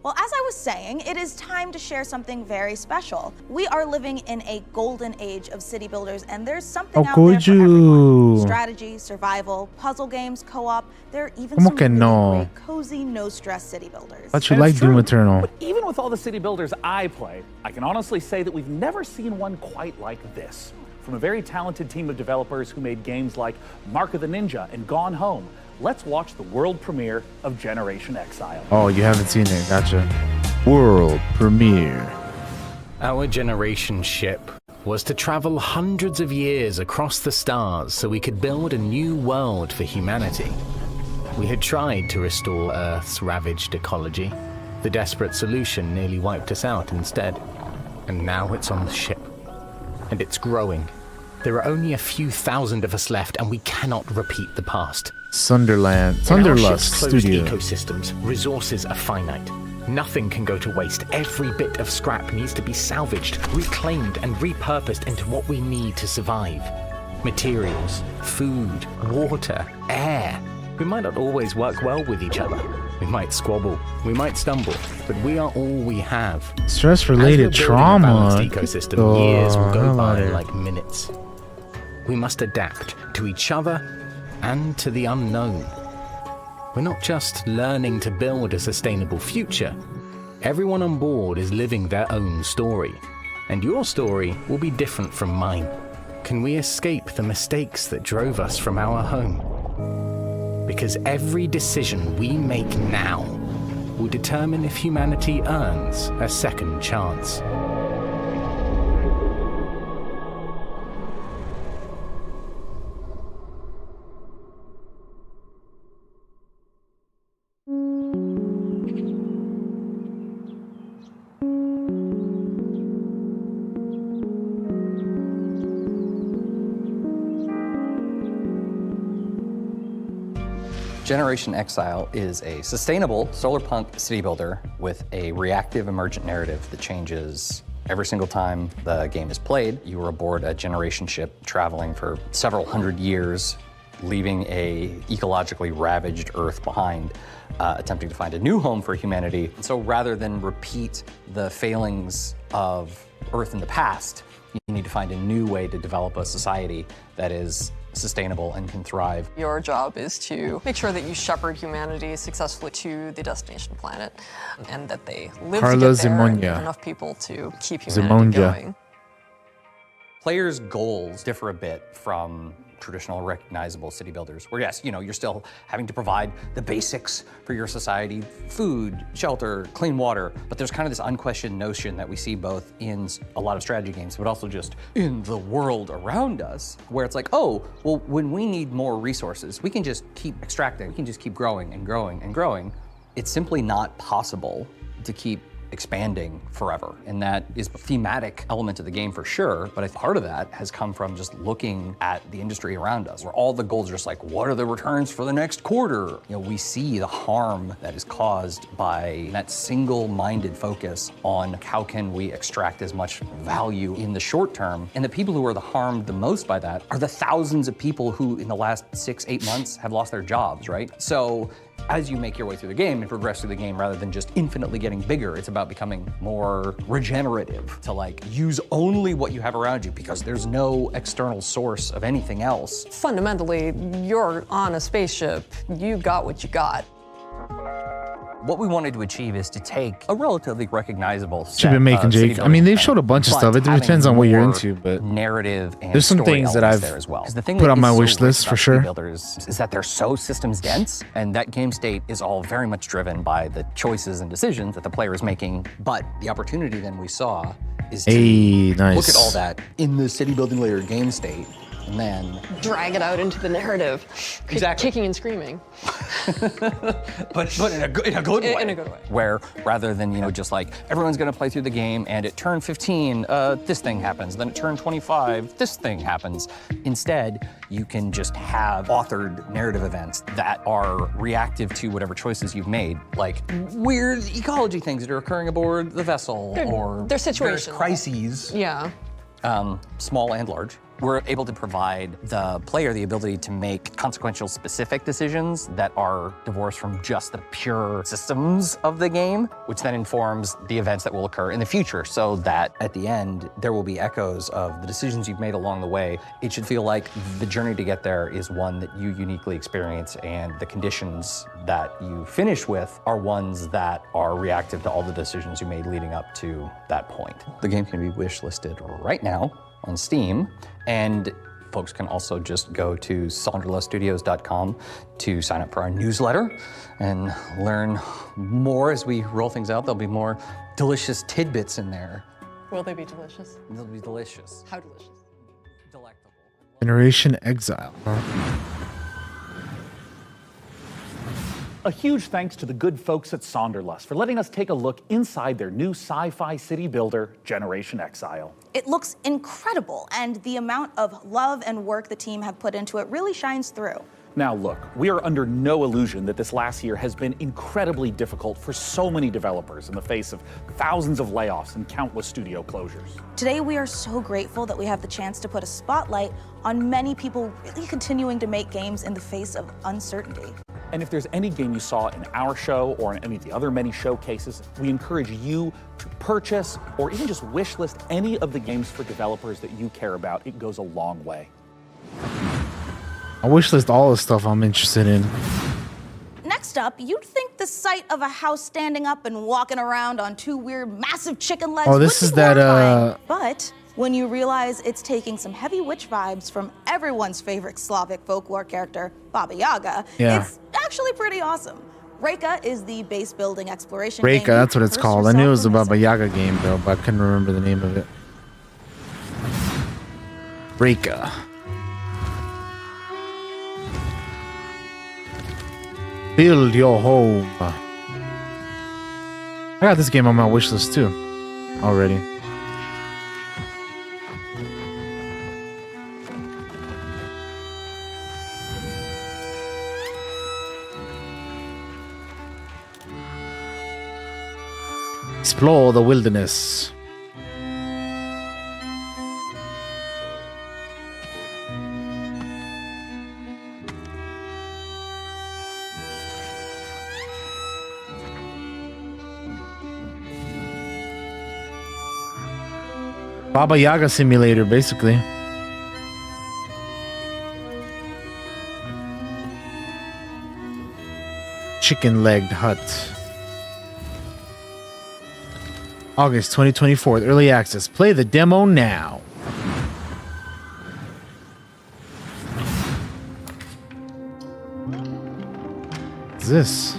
Well, as I was saying, it is time to share something very special. We are living in a golden age of city builders, and there's something out there for everyone. Strategy, survival, puzzle games, co-op. There are even some really great, cozy, no-stress city builders. Thought you liked Doom Eternal. But even with all the city builders I play, I can honestly say that we've never seen one quite like this. From a very talented team of developers who made games like Mark of the Ninja and Gone Home, let's watch the world premiere of Generation Exile. Oh, you haven't seen it. Gotcha. World premiere. Our generation ship was to travel hundreds of years across the stars so we could build a new world for humanity. We had tried to restore Earth's ravaged ecology. The desperate solution nearly wiped us out instead. And now it's on the ship. And it's growing. There are only a few thousand of us left, and we cannot repeat the past. Sunderlust In our ship's closed Studio. ecosystems, resources are finite. Nothing can go to waste. Every bit of scrap needs to be salvaged, reclaimed, and repurposed into what we need to survive. Materials, food, water, air. We might not always work well with each other. We might squabble, we might stumble, but we are all we have. Stress-related trauma. As we're building a balanced ecosystem, years will go by like minutes. We must adapt to each other and to the unknown. We're not just learning to build a sustainable future, Everyone on board is living their own story, and your story will be different from mine. Can we escape the mistakes that drove us from our home? Because every decision we make now will determine if humanity earns a second chance. Generation Exile is a sustainable solarpunk city builder with a reactive emergent narrative that changes every single time the game is played. You are aboard a generation ship traveling for several hundred years, leaving a ecologically ravaged Earth behind, attempting to find a new home for humanity. So rather than repeat the failings of Earth in the past, you need to find a new way to develop a society that is sustainable and can thrive. Your job is to make sure that you shepherd humanity successfully to the destination planet, and that they live to get there and get enough people to keep humanity going. Players' goals differ a bit from traditional recognizable city builders, where yes, you're still having to provide the basics for your society, food, shelter, clean water, but there's kind of this unquestioned notion that we see both in a lot of strategy games, but also just in the world around us, where it's like, oh, well, when we need more resources, we can just keep extracting, we can just keep growing and growing and growing. It's simply not possible to keep expanding forever. And that is a thematic element of the game for sure, but I think part of that has come from just looking at the industry around us, where all the goals are just like, what are the returns for the next quarter? We see the harm that is caused by that single-minded focus on how can we extract as much value in the short term. And the people who are harmed the most by that are the thousands of people who in the last 6-8 months have lost their jobs, right? So as you make your way through the game and progress through the game, rather than just infinitely getting bigger, it's about becoming more regenerative, to use only what you have around you because there's no external source of anything else. Fundamentally, you're on a spaceship. You got what you got. What we wanted to achieve is to take a relatively recognizable set Should be making Jake. city I mean, they've building showed a bunch of but stuff. It having depends on what you're more into, but narrative and there's some story things that elements I've there as well. 'Cause the thing put that on is my so wish great list about for city sure. builders is that they're so systems dense, and that game state is all very much driven by the choices and decisions that the player is making. But the opportunity then we saw is to nice. look at all that in the city building layer game state, and then Drag it out into the narrative. Exactly. Kicking and screaming. but in a good way. In a good way. Where rather than, just like everyone's gonna play through the game and at turn 15, this thing happens, then at turn 25, this thing happens. Instead, you can just have authored narrative events that are reactive to whatever choices you've made, like weird ecology things that are occurring aboard the vessel, or they're situational. various crises. Yeah. Small and large. We're able to provide the player the ability to make consequential specific decisions that are divorced from just the pure systems of the game, which then informs the events that will occur in the future, so that at the end, there will be echoes of the decisions you've made along the way. It should feel like the journey to get there is one that you uniquely experience, and the conditions that you finish with are ones that are reactive to all the decisions you made leading up to that point. The game can be wishlisted right now on Steam, and folks can also just go to sonderluststudios.com to sign up for our newsletter and learn more as we roll things out. There'll be more delicious tidbits in there. Will they be delicious? They'll be delicious. How delicious? Delectable. Generation Exile. A huge thanks to the good folks at Sonderlust for letting us take a look inside their new sci-fi city builder, Generation Exile. It looks incredible, and the amount of love and work the team have put into it really shines through. Now look, we are under no illusion that this last year has been incredibly difficult for so many developers in the face of thousands of layoffs and countless studio closures. Today, we are so grateful that we have the chance to put a spotlight on many people really continuing to make games in the face of uncertainty. And if there's any game you saw in our show or in any of the other many showcases, we encourage you to purchase or even just wishlist any of the games for developers that you care about. It goes a long way. I wishlist all the stuff I'm interested in. Next Next up, you'd think the sight of a house standing up and walking around on two weird massive chicken legs Oh, this would is be horrifying. that But when you realize it's taking some heavy witch vibes from everyone's favorite Slavic folklore character, Baba Yaga, Yeah. it's actually pretty awesome. REKA is the base building exploration game. REKA, that's what it's Immerse called. I knew it was a yourself in Baba Yaga game though, but I couldn't remember the name of it. REKA. Build your home. I got this game on my wish list too, already. Explore the wilderness. Baba Yaga simulator, basically. Chicken-legged hut. August 2024, early access. Play the demo now. What's this?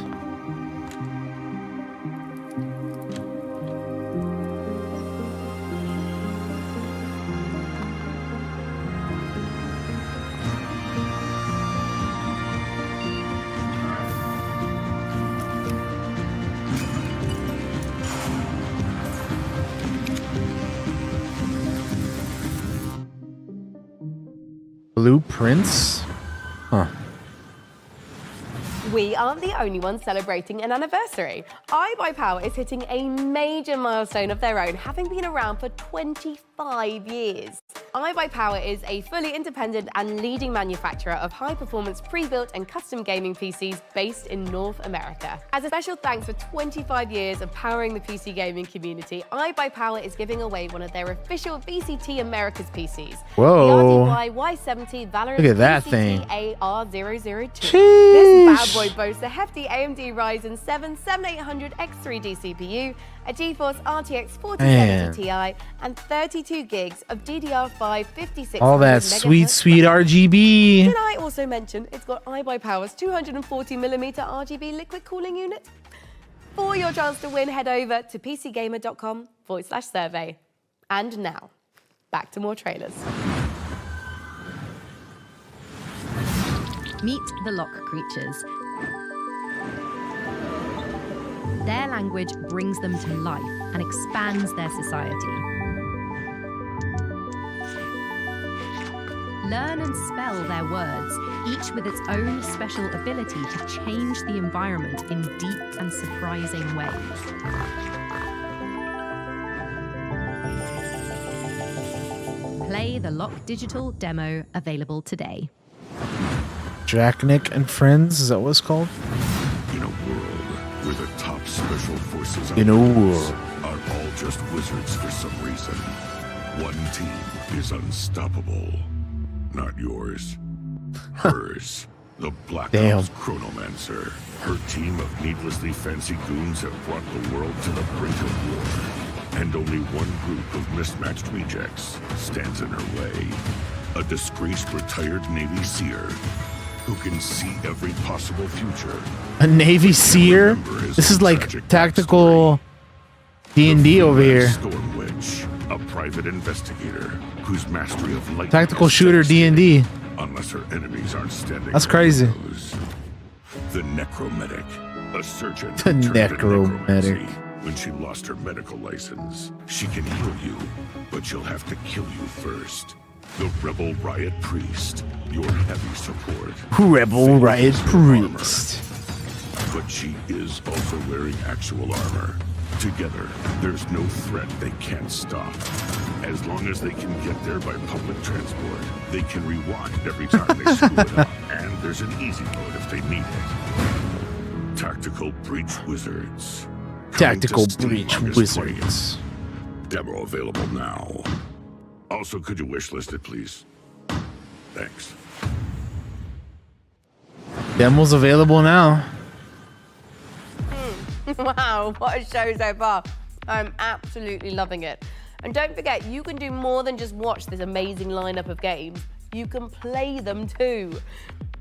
Blueprints? Huh. We aren't the only ones celebrating an anniversary. iBuyPower is hitting a major milestone of their own, having been around for 25 years. iBuyPower is a fully independent and leading manufacturer of high-performance pre-built and custom gaming PCs based in North America. As a special thanks for 25 years of powering the PC gaming community, iBuyPower is giving away one of their official VCT Americas PCs. Whoa. The RDY Y70 Valorant Look at that VCT thing. AR002. Sheesh. This bad boy boasts a hefty AMD Ryzen 7 7800X3D CPU, a GeForce RTX 4070 Ti, and 32 gigs of DDR5 5600 All that sweet RGB. Did I also mention it's got iBuyPower's 240mm RGB liquid cooling unit? For your chance to win, head over to pcgamer.com/survey. And now, back to more trailers. Meet the LOK creatures. Their language brings them to life and expands their society. Learn and spell their words, each with its own special ability to change the environment in deep and surprising ways. Play the LOK Digital demo, available today. Drachnik and Friends, is that what it's called? In a world where the top special forces In a world. are all just wizards for some reason, one team is unstoppable. Not yours. Hers. The Black Damn. Ops Chronomancer. Her team of needlessly fancy goons have brought the world to the brink of war. And only one group of mismatched rejects stands in her way. A disgraced retired Navy seer who can see every possible future. A Navy Seer? This is like tactical D&D over here. Storm Witch, a private investigator whose mastery of lightning Tactical is shooter D&D. unless her enemies aren't standing. That's there. crazy. The Necromedic, a surgeon. The turned to Necromedic. necromancy. When she lost her medical license, she can heal you, but she'll have to kill you first. The Rebel Riot Priest, your heavy support. Rebel Riot Priest. But she is also wearing actual armor. Together, there's no threat they can't stop. As long as they can get there by public transport, they can rewind every time they screw it up. And there's an easy mode if they need it. Tactical Breach Wizards. Tactical Coming to Steam Breach August Wizards. 20th. Demo available now. Also, could you wishlist it, please? Thanks. Demo's available now. Wow, what a show so far. I'm absolutely loving it. And don't forget, you can do more than just watch this amazing lineup of games. You can play them too.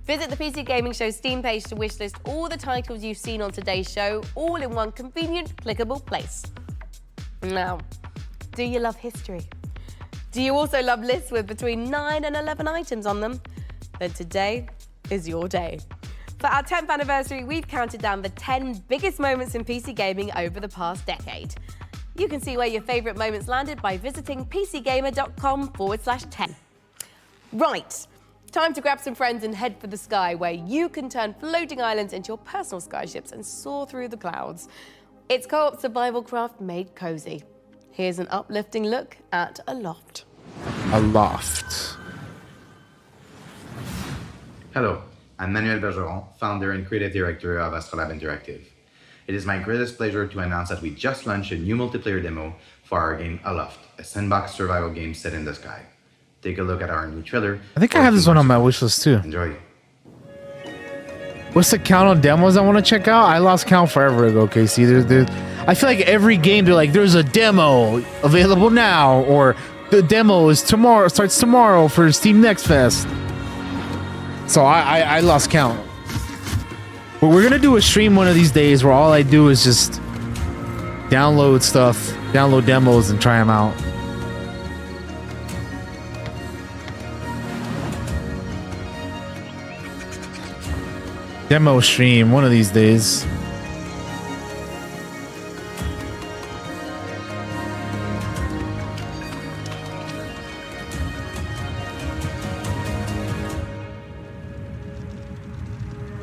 Visit the PC Gaming Show Steam page to wishlist all the titles you've seen on today's show, all in one convenient, clickable place. Now, do you love history? Do you also love lists with between 9 and 11 items on them? Then today is your day. For our 10th anniversary, we've counted down the 10 biggest moments in PC gaming over the past decade. You can see where your favourite moments landed by visiting pcgamer.com/10. Right, time to grab some friends and head for the sky, where you can turn floating islands into your personal skyships and soar through the clouds. It's co-op survival craft made cozy. Here's an uplifting look at Aloft. Aloft. Hello, I'm Manuel Bergeron, founder and creative director of Astrolab Interactive. It is my greatest pleasure to announce that we just launched a new multiplayer demo for our game Aloft, a sandbox survival game set in the sky. Take a look at our new trailer. I think I have this one on my wish list too. Enjoy. What's the count on demos I want to check out? I lost count forever ago, Casey. I feel like every game they're like, there's a demo available now, or the demo is tomorrow, starts tomorrow for Steam Next Fest. So I lost count. But we're gonna do a stream one of these days where all I do is just download stuff, download demos, and try them out. Demo stream one of these days.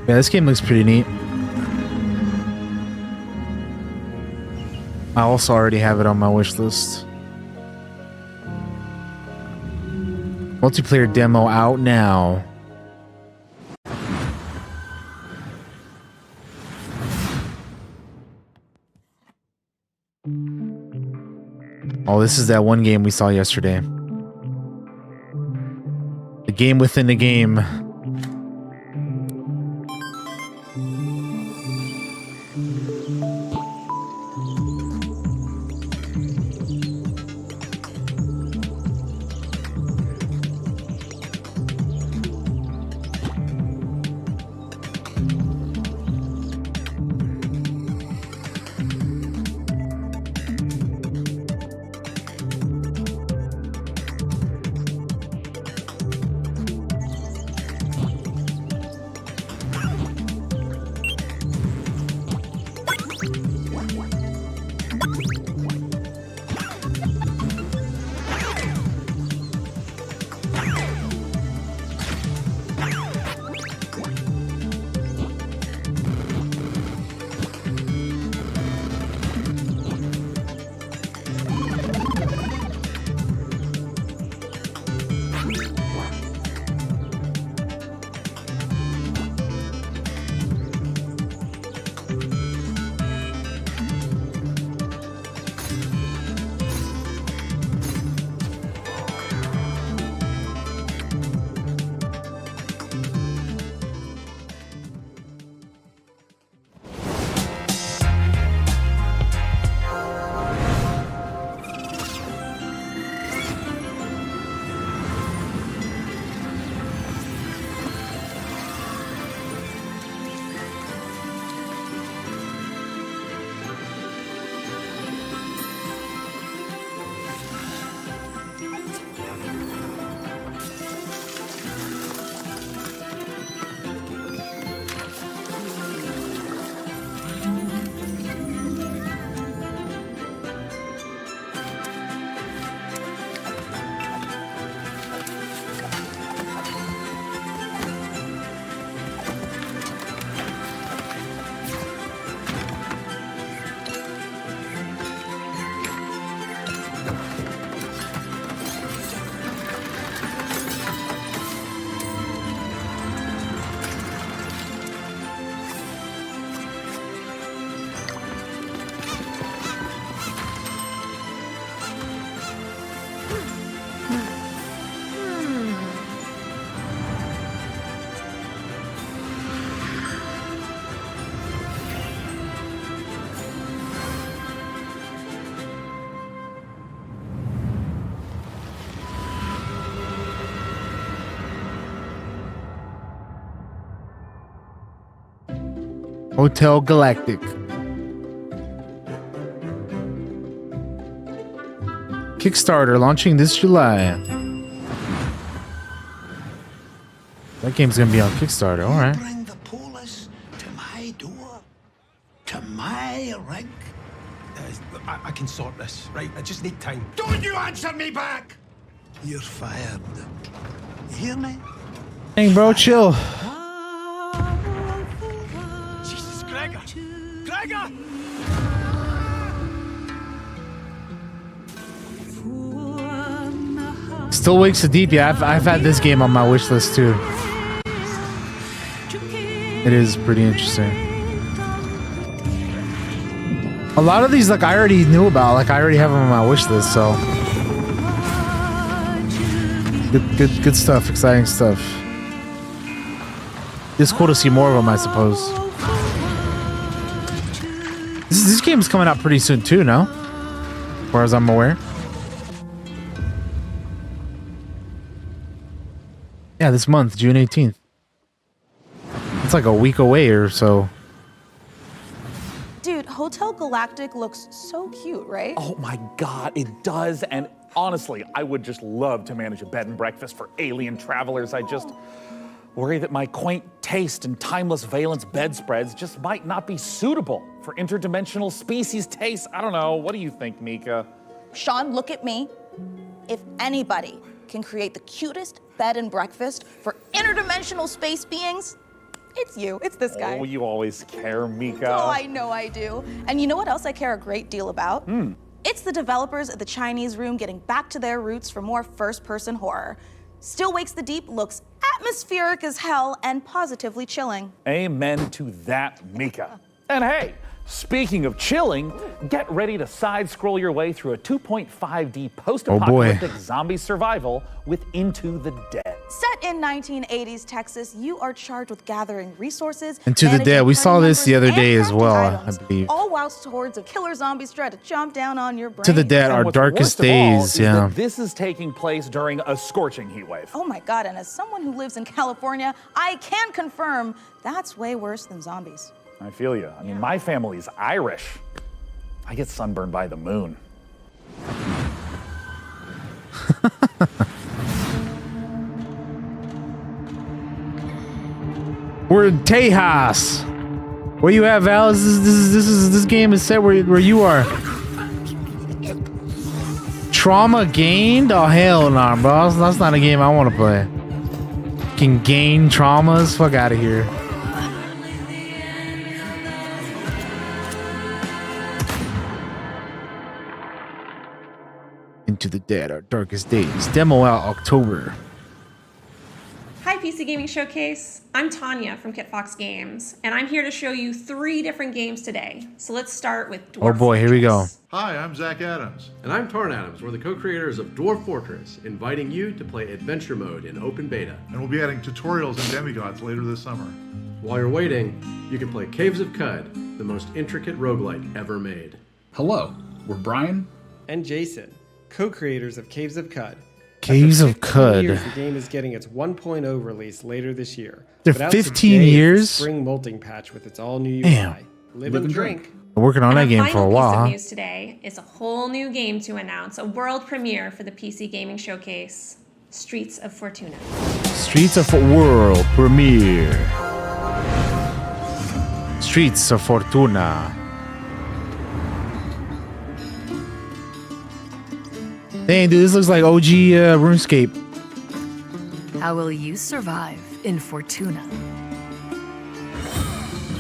Yeah, this game looks pretty neat. I also already have it on my wish list. Multiplayer demo out now. Oh, this is that one game we saw yesterday. The game within the game. Hotel Galactic. Kickstarter launching this July. That game's gonna be on Kickstarter, alright. Bring the police to my door, to my rig. I can sort this, right? I just need time. Don't you answer me back! You're fired. You hear me? Dang, bro, chill. Jesus, Gregor! Gregor! Still Wakes the Deep. Yeah, I've had this game on my wish list too. It is pretty interesting. A lot of these, like, I already knew about. Like, I already have them on my wish list, so good stuff. Exciting stuff. It's cool to see more of them, I suppose. This game is coming out pretty soon too, no? As far as I'm aware. Yeah, this month, June 18th. It's like a week away or so. Dude, Hotel Galactic looks so cute, right? Oh my God, it does. And honestly, I would just love to manage a bed and breakfast for alien travelers. I just worry that my quaint taste and timeless valence bedspreads just might not be suitable for interdimensional species tastes. I don't know. What do you think, Mika? Sean, look at me. If anybody can create the cutest bed and breakfast for interdimensional space beings, it's you. It's this guy. Oh, you always care, Mika. Oh, I know I do. And you know what else I care a great deal about? It's the developers at the Chinese Room getting back to their roots for more first-person horror. Still Wakes the Deep looks atmospheric as hell and positively chilling. Amen to that, Mika. And hey, speaking of chilling, get ready to side-scroll your way through a 2.5D post-apocalyptic zombie survival with Into the Dead. Set in 1980s Texas, you are charged with gathering resources. Into the Dead. We saw this the other day as well, I believe. All whilst hordes of killer zombies try to chomp down on your brain. To the Dead, our darkest days, yeah. This is taking place during a scorching heat wave. Oh my God, and as someone who lives in California, I can confirm that's way worse than zombies. I feel you. I mean, my family's Irish. I get sunburned by the moon. We're in Tejas. Where you at, Val? This game is set where you are. Trauma gained? Oh hell nah, bro. That's not a game I want to play. Can gain traumas? Fuck out of here. Into the Dead, our darkest days. Demo out October. Hi PC Gaming Showcase, I'm Tanya from KitFox Games, and I'm here to show you 3 different games today. So let's start with Dwarf Oh boy, here we go. Hi, I'm Zach Adams. And I'm Tarn Adams. We're the co-creators of Dwarf Fortress, inviting you to play Adventure Mode in open beta. And we'll be adding tutorials and demigods later this summer. While you're waiting, you can play Caves of Cud, the most intricate roguelike ever made. Hello, we're Brian and Jason, co-creators of Caves of Cud. Caves of Cud. The game is getting its 1.0 release later this year. They're 15 years? Spring molting patch with its all new UI. Damn. Live and drink. I'm working on that game for a while. Piece of Huh? news today is a whole new game to announce, a world premiere for the PC Gaming Showcase, Streets of Fortuna. Streets of World Premiere. Streets of Fortuna. Dang, dude, this looks like OG RuneScape. How will you survive in Fortuna?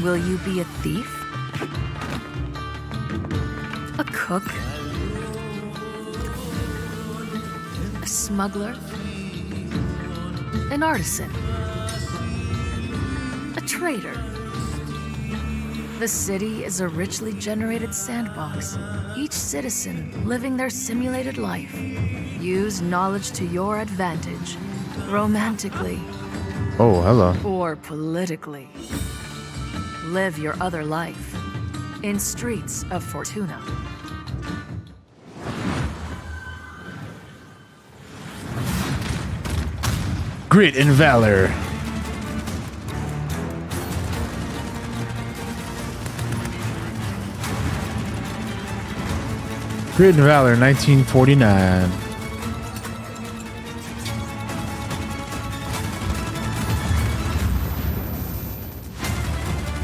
Will you be a thief? A cook? A smuggler? An artisan? A trader? The city is a richly generated sandbox, each citizen living their simulated life. Use knowledge to your advantage, romantically. Oh, hello. Or politically. Live your other life in Streets of Fortuna. Grit and Valor. Grit and Valor, 1949.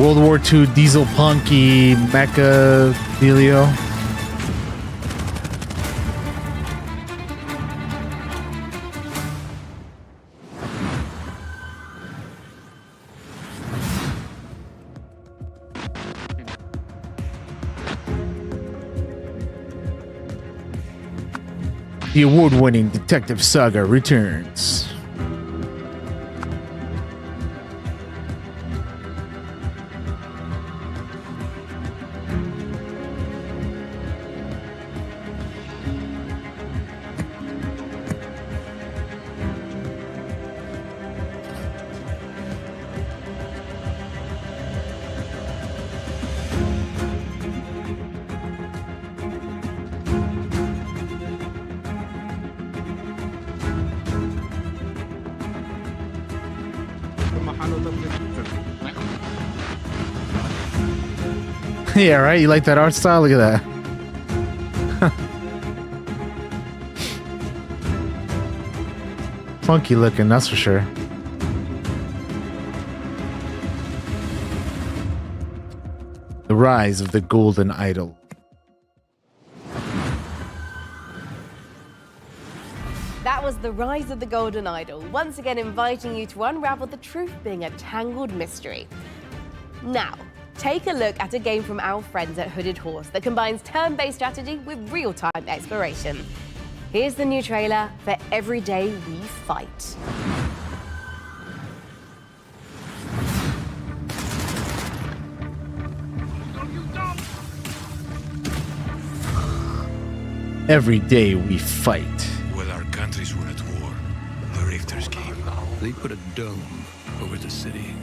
World War II diesel punky mecha dealio. The award-winning detective saga returns. Yeah, right? You like that art style? Look at that. Funky looking, that's for sure. The Rise of the Golden Idol. That was The Rise of the Golden Idol, once again inviting you to unravel the truth being a tangled mystery. Now, take a look at a game from our friends at Hooded Horse that combines turn-based strategy with real-time exploration. Here's the new trailer for Every Day We Fight. Every day we fight. While our countries were at war, the Rifters came. They put a dome over the city.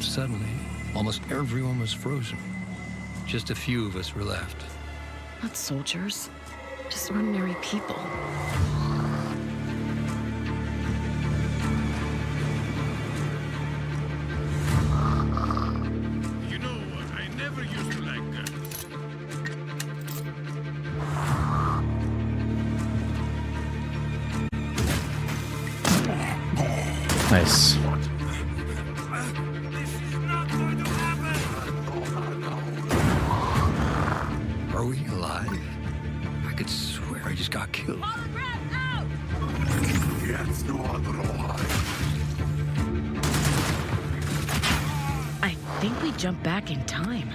Suddenly, almost everyone was frozen. Just a few of us were left. Not soldiers, just ordinary people. You know, I never used to like guns. Nice. Are we alive? I could swear I just got killed. I think we jumped back in time.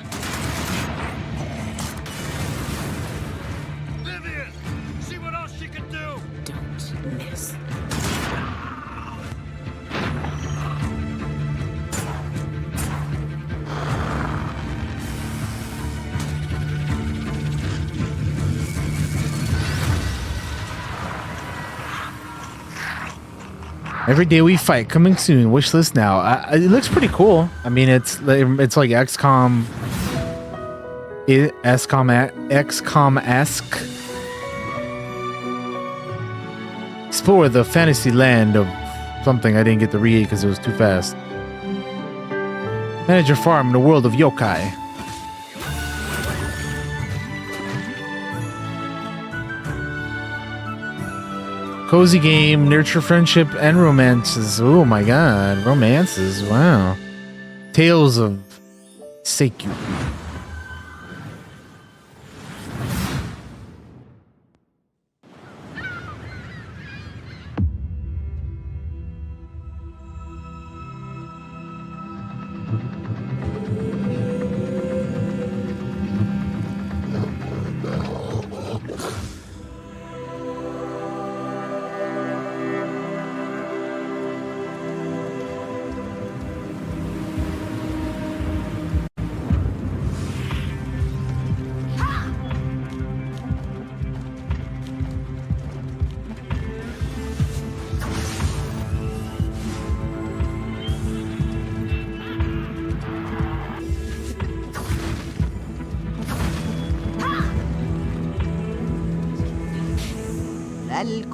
Vivian, see what else she can do. Don't miss. Every Day We Fight coming soon. Wishlist now. It looks pretty cool. I mean, it's like XCOM, XCOM-esque. Explore the fantasy land of something. I didn't get to read because it was too fast. Manage your farm in the world of yokai. Cozy game, nurture friendship and romances. Oh my god, romances, wow. Tales of Seikyu.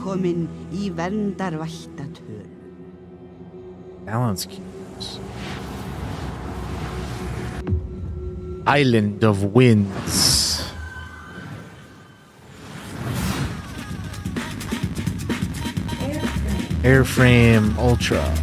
Velkomin í verndarvættatölu. Balance cubes. Island of Winds. Airframe Ultra.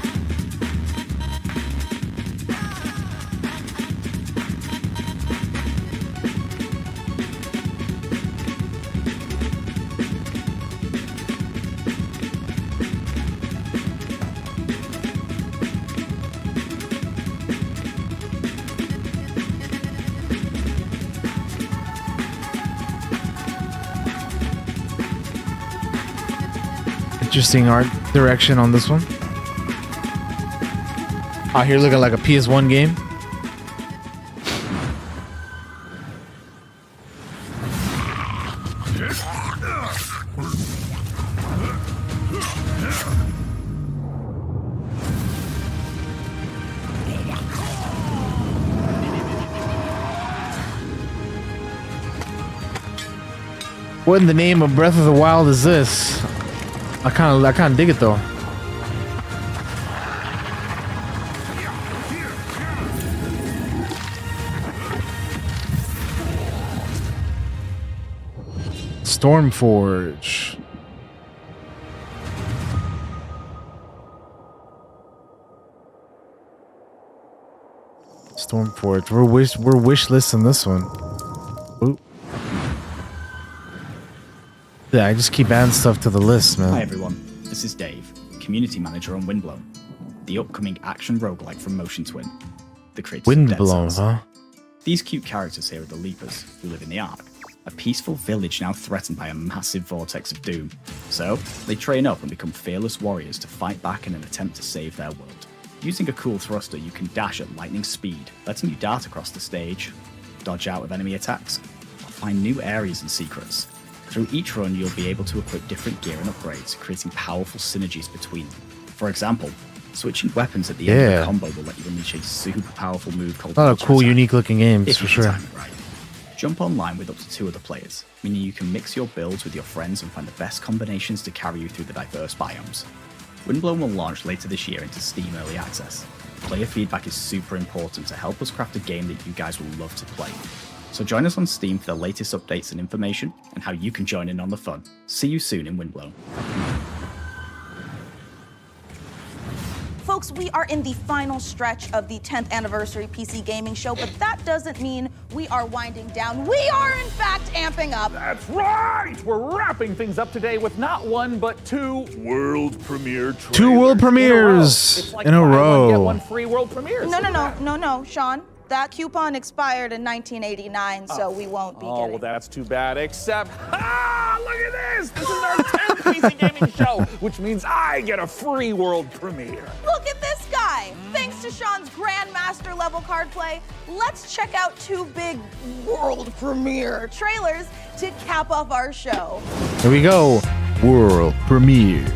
Interesting art direction on this one. Out here looking like a PS1 game. What in the name of Breath of the Wild is this? I kind of dig it though. Stormforge. Stormforge. We're wish listing this one. Ooh. Yeah, I just keep adding stuff to the list, man. Hi everyone, this is Dave, Community Manager on Windblown, the upcoming action roguelike from Motion Twin, the creators of Dead Windblown, Cells. huh? These cute characters here are the Leapers, who live in the Ark, a peaceful village now threatened by a massive vortex of doom. So, they train up and become fearless warriors to fight back in an attempt to save their world. Using a cool thruster, you can dash at lightning speed, letting you dart across the stage, dodge out of enemy attacks, or find new areas and secrets. Through each run, you'll be able to equip different gear and upgrades, creating powerful synergies between them. For example, switching weapons at the end of a combo will let you unleash a super powerful move called A lot of cool, unique looking games, if for you sure. time it right. Jump online with up to 2 other players, meaning you can mix your builds with your friends and find the best combinations to carry you through the diverse biomes. Windblown will launch later this year into Steam Early Access. Player feedback is super important to help us craft a game that you guys will love to play. So join us on Steam for the latest updates and information, and how you can join in on the fun. See you soon in Windblown. Folks, we are in the final stretch of the 10th anniversary PC gaming show, but that doesn't mean we are winding down. We are, in fact, amping up. That's right! We're wrapping things up today with not one, but 2 world premiere trailers. 2 world premieres in in a Buy one, get row. one free world premieres. No, Sean. That coupon expired in 1989, so we won't be Oh, getting well, that's too bad, except, look at this! This is our 10th PC gaming show, which means I get a free world premiere. Look at this guy! Thanks to Sean's Grandmaster level card play, let's check out 2 big world premiere trailers to cap off our show. Here we go. World premiere.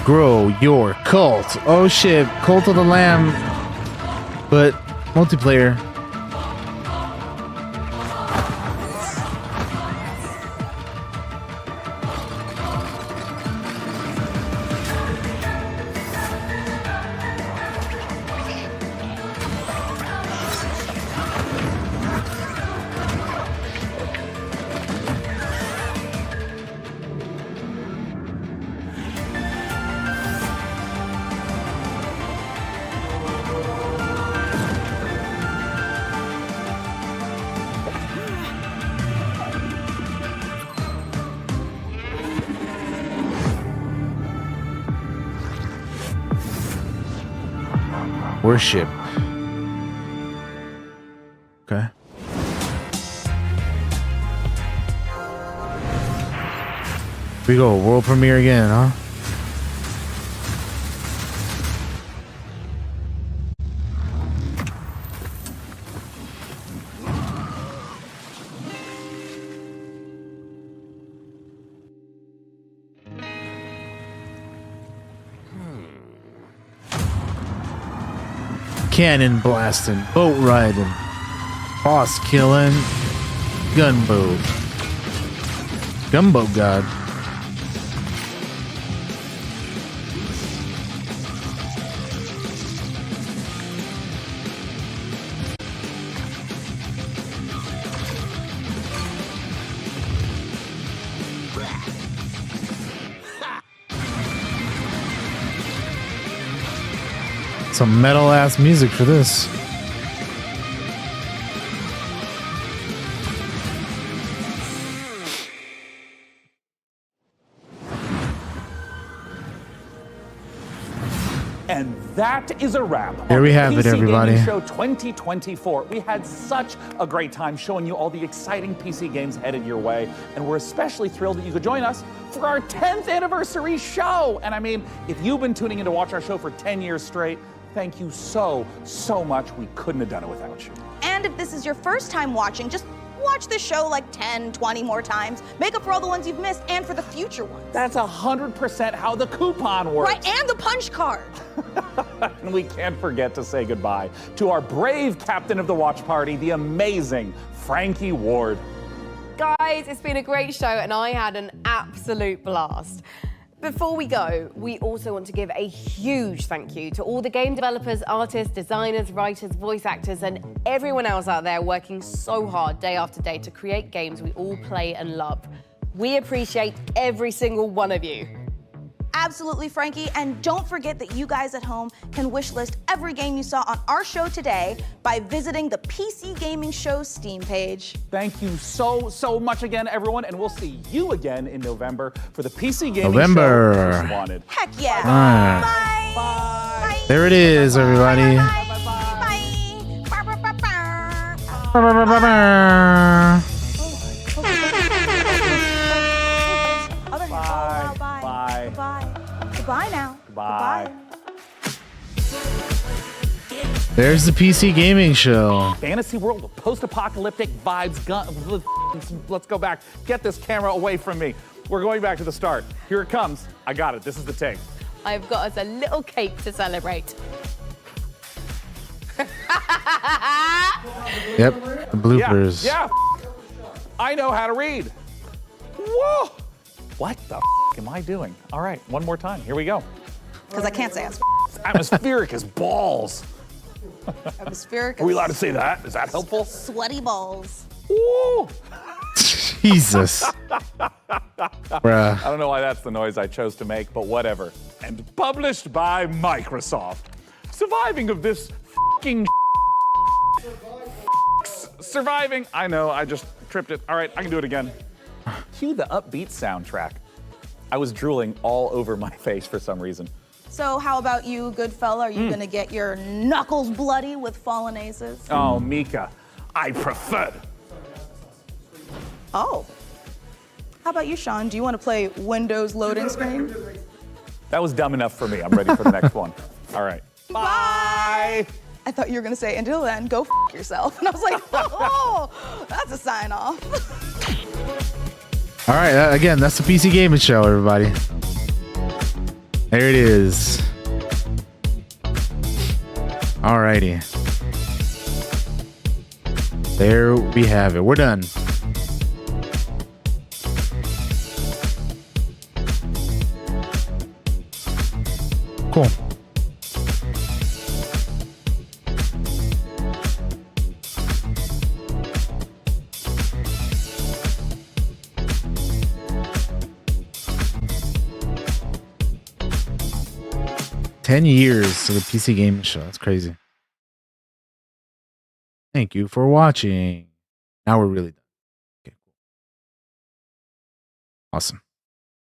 Grow your cult. Oh shit, Cult of the Lamb, but multiplayer. Worship. Okay. Here we go, world premiere again, huh? Cannon blasting, boat riding, boss killing, gunboat God. Some metal ass music for this. And that is a wrap. There we have it, PC everybody. Gaming Show 2024. We had such a great time showing you all the exciting PC games headed your way, and we're especially thrilled that you could join us for our 10th anniversary show. And I mean, if you've been tuning in to watch our show for 10 years straight, thank you so much. We couldn't have done it without you. And if this is your first time watching, just watch this show like 10, 20 more times. Make up for all the ones you've missed and for the future ones. That's 100% how the coupon works. Right, and the punch card. And we can't forget to say goodbye to our brave captain of the watch party, the amazing Frankie Ward. Guys, it's been a great show and I had an absolute blast. Before we go, we also want to give a huge thank you to all the game developers, artists, designers, writers, voice actors, and everyone else out there working so hard day after day to create games we all play and love. We appreciate every single one of you. Absolutely, Frankie. And don't forget that you guys at home can wishlist every game you saw on our show today by visiting the PC Gaming Show Steam page. Thank you so much again, everyone, and we'll see you again in November for the PC Gaming Show Most Wanted. Heck yeah. Bye. Bye. There it is, everybody. Goodbye now. Bye. There's the PC Gaming Show. Fantasy world with post-apocalyptic vibes. Let's go back. Get this camera away from me. We're going back to the start. Here it comes. I got it. This is the take. I've got us a little cake to celebrate. Yep, the bloopers. Yeah. I know how to read. Whoa. What the am I doing? All right, one more time. Here we go. Because I can't say ass. Atmospheric as balls. Atmospheric. Are we allowed to say that? Is that helpful? Sweaty balls. Woo. Jesus. Bruh. I don't know why that's the noise I chose to make, but whatever. And published by Microsoft. Surviving of this f***ing surviving. I know, I just tripped it. All right, I can do it again. Cue the upbeat soundtrack. I was drooling all over my face for some reason. So how about you, good fella? Are you gonna get your knuckles bloody with fallen aces? Oh, Mika, I prefer. Oh. How about you, Sean? Do you want to play Windows loading screen? That was dumb enough for me. I'm ready for the next one. All right. Bye. I thought you were gonna say, until then, go f yourself. And I was like, oh, that's a sign off. All right, again, that's the PC Gaming Show, everybody. There it is. All righty. There we have it. We're done. Cool. $10 years to the PC Gaming Show. That's crazy. Thank you for watching. Now we're really done. Okay, cool. Awesome.